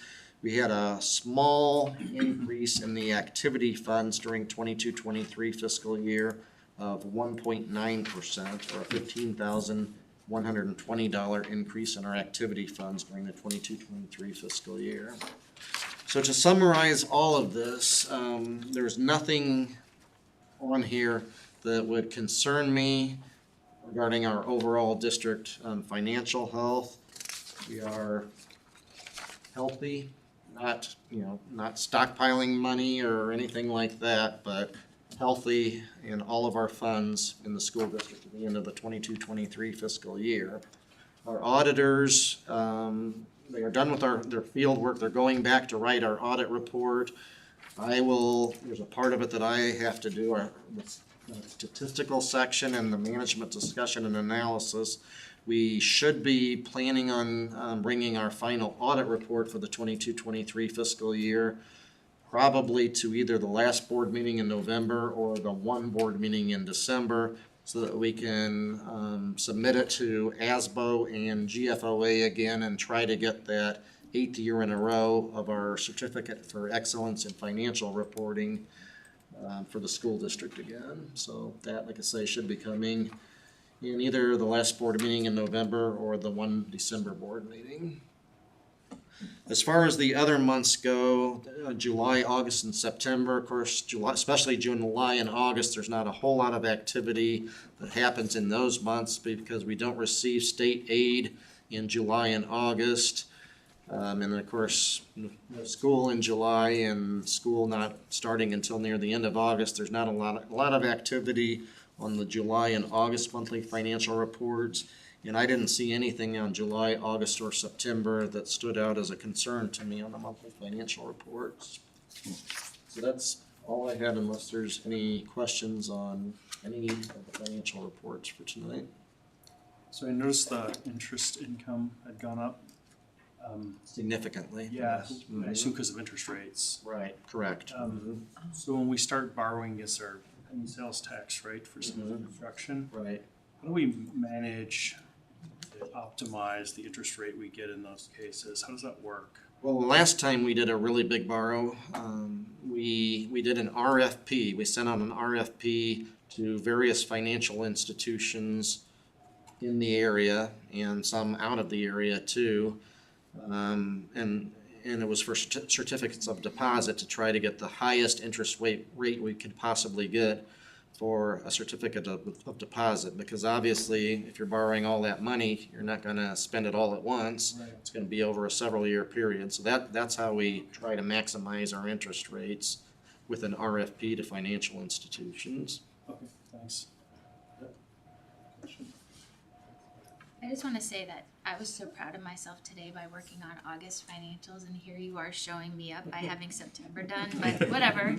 We had a small increase in the activity funds during 22-23 fiscal year of 1.9%, or a $15,120 increase in our activity funds during the 22-23 fiscal year. So to summarize all of this, there's nothing on here that would concern me regarding our overall district financial health. We are healthy, not stockpiling money or anything like that, but healthy in all of our funds in the school district at the end of the 22-23 fiscal year. Our auditors, they are done with their field work. They're going back to write our audit report. There's a part of it that I have to do, the statistical section and the management discussion and analysis. We should be planning on bringing our final audit report for the 22-23 fiscal year probably to either the last board meeting in November or the one board meeting in December, so that we can submit it to ASBO and GFOA again and try to get that 8th year in a row of our certificate for excellence in financial reporting for the school district again. So that, like I say, should be coming in either the last board meeting in November or the one December board meeting. As far as the other months go, July, August, and September, of course, July, especially June, July, and August, there's not a whole lot of activity that happens in those months because we don't receive state aid in July and August. And then, of course, no school in July and school not starting until near the end of August. There's not a lot of activity on the July and August monthly financial reports. And I didn't see anything on July, August, or September that stood out as a concern to me on the monthly financial reports. So that's all I had, unless there's any questions on any of the financial reports for tonight. So I noticed the interest income had gone up. Significantly. Yeah, Mhm. I assume because of interest rates. Right, correct. So when we start borrowing, is there any sales tax, right, for some of the construction? Right. How do we manage to optimize the interest rate we get in those cases? How does that work? Well, the last time we did a really big borrow, we did an RFP. We sent out an RFP to various financial institutions in the area and some out of the area too. And it was for certificates of deposit to try to get the highest interest rate we could possibly get for a certificate of deposit, because obviously if you're borrowing all that money, you're not gonna spend it all at once. Right. It's gonna be over a several year period. So that's how we try to maximize our interest rates with an RFP to financial institutions. Okay, thanks. I just want to say that I was so proud of myself today by working on August financials, and here you are showing me up by having September done, but whatever.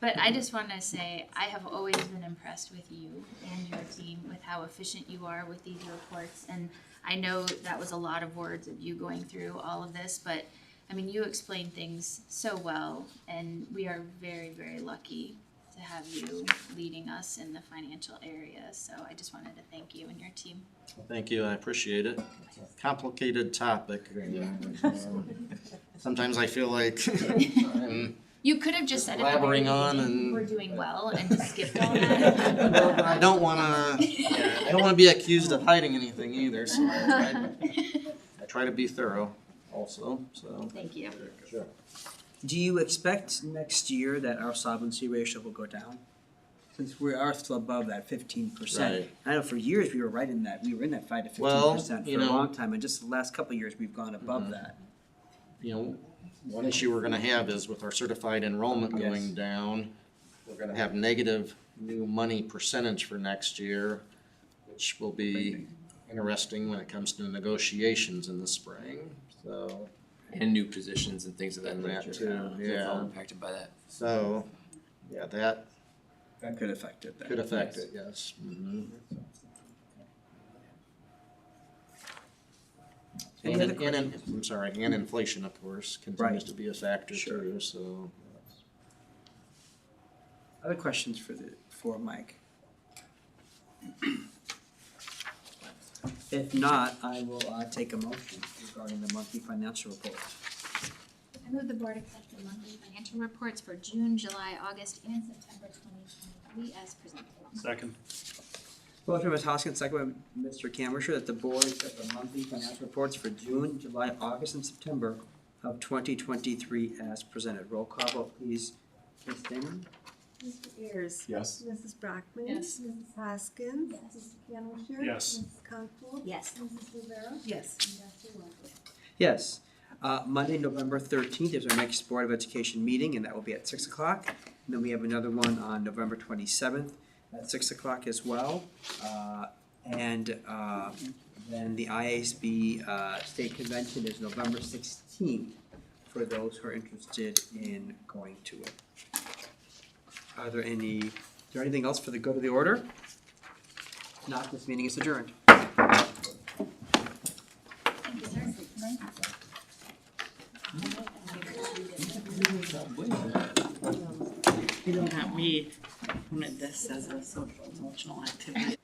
But I just want to say I have always been impressed with you and your team with how efficient you are with these reports, and I know that was a lot of words of you going through all of this, but I mean, you explain things so well, and we are very, very lucky to have you leading us in the financial area. So I just wanted to thank you and your team. Well, thank you, I appreciate it. It's a complicated topic. Sometimes I feel like I'm You could have just said at the very blabbering on beginning, and- we're doing well, and just skipped all that. I don't wanna be accused of hiding anything either, so I try to be thorough also, so. Thank you. Sure. Do you expect next year that our solvency ratio will go down? Since we are still above that 15%. Right. I know for years we were in that 5 to 15% Well, for you a know- long time, and just the last couple of years we've gone above that. You know, one issue we're gonna have is with our certified enrollment Yes. going down, we're gonna have negative new money percentage for next year, which will be interesting when it comes to negotiations in the spring, so. And new positions and things of that And that nature. too, It's all yeah. impacted by that. So, yeah, that That could affect it then. could affect it, yes. Mhm. Any And, other I'm sorry, and inflation, of course, continues Right. to be a factor Sure. too, so. Other questions for Mike? If not, I will take a motion regarding the monthly financial report. I move the board accept the monthly financial reports for June, July, August, and September 2023 as presented. Second. Motion by Ms. Hoskins, second by Mr. Camercher, that the board accept the monthly financial reports for June, July, August, and September of 2023 as presented. Roll call vote, please. Ms. Damon? Mr. Ayers? Yes. Mrs. Brockman? Yes. Mrs. Hoskins? Yes. Mr. Camercher? Yes. Mrs. Conkle? Yes. Mrs. Rivera? Yes. And Dr. Wonderly? Yes. Monday, November 13th is our next Board of Education meeting, and that will be at 6 o'clock. And then we have another one on November 27th at 6 o'clock as well. And then the IASB State Convention is November 16th for those who are interested in going to it. Is there anything else for the good of the order? If not, this meeting is adjourned. Thank you, sir. You don't got me when this says a social emotional activity.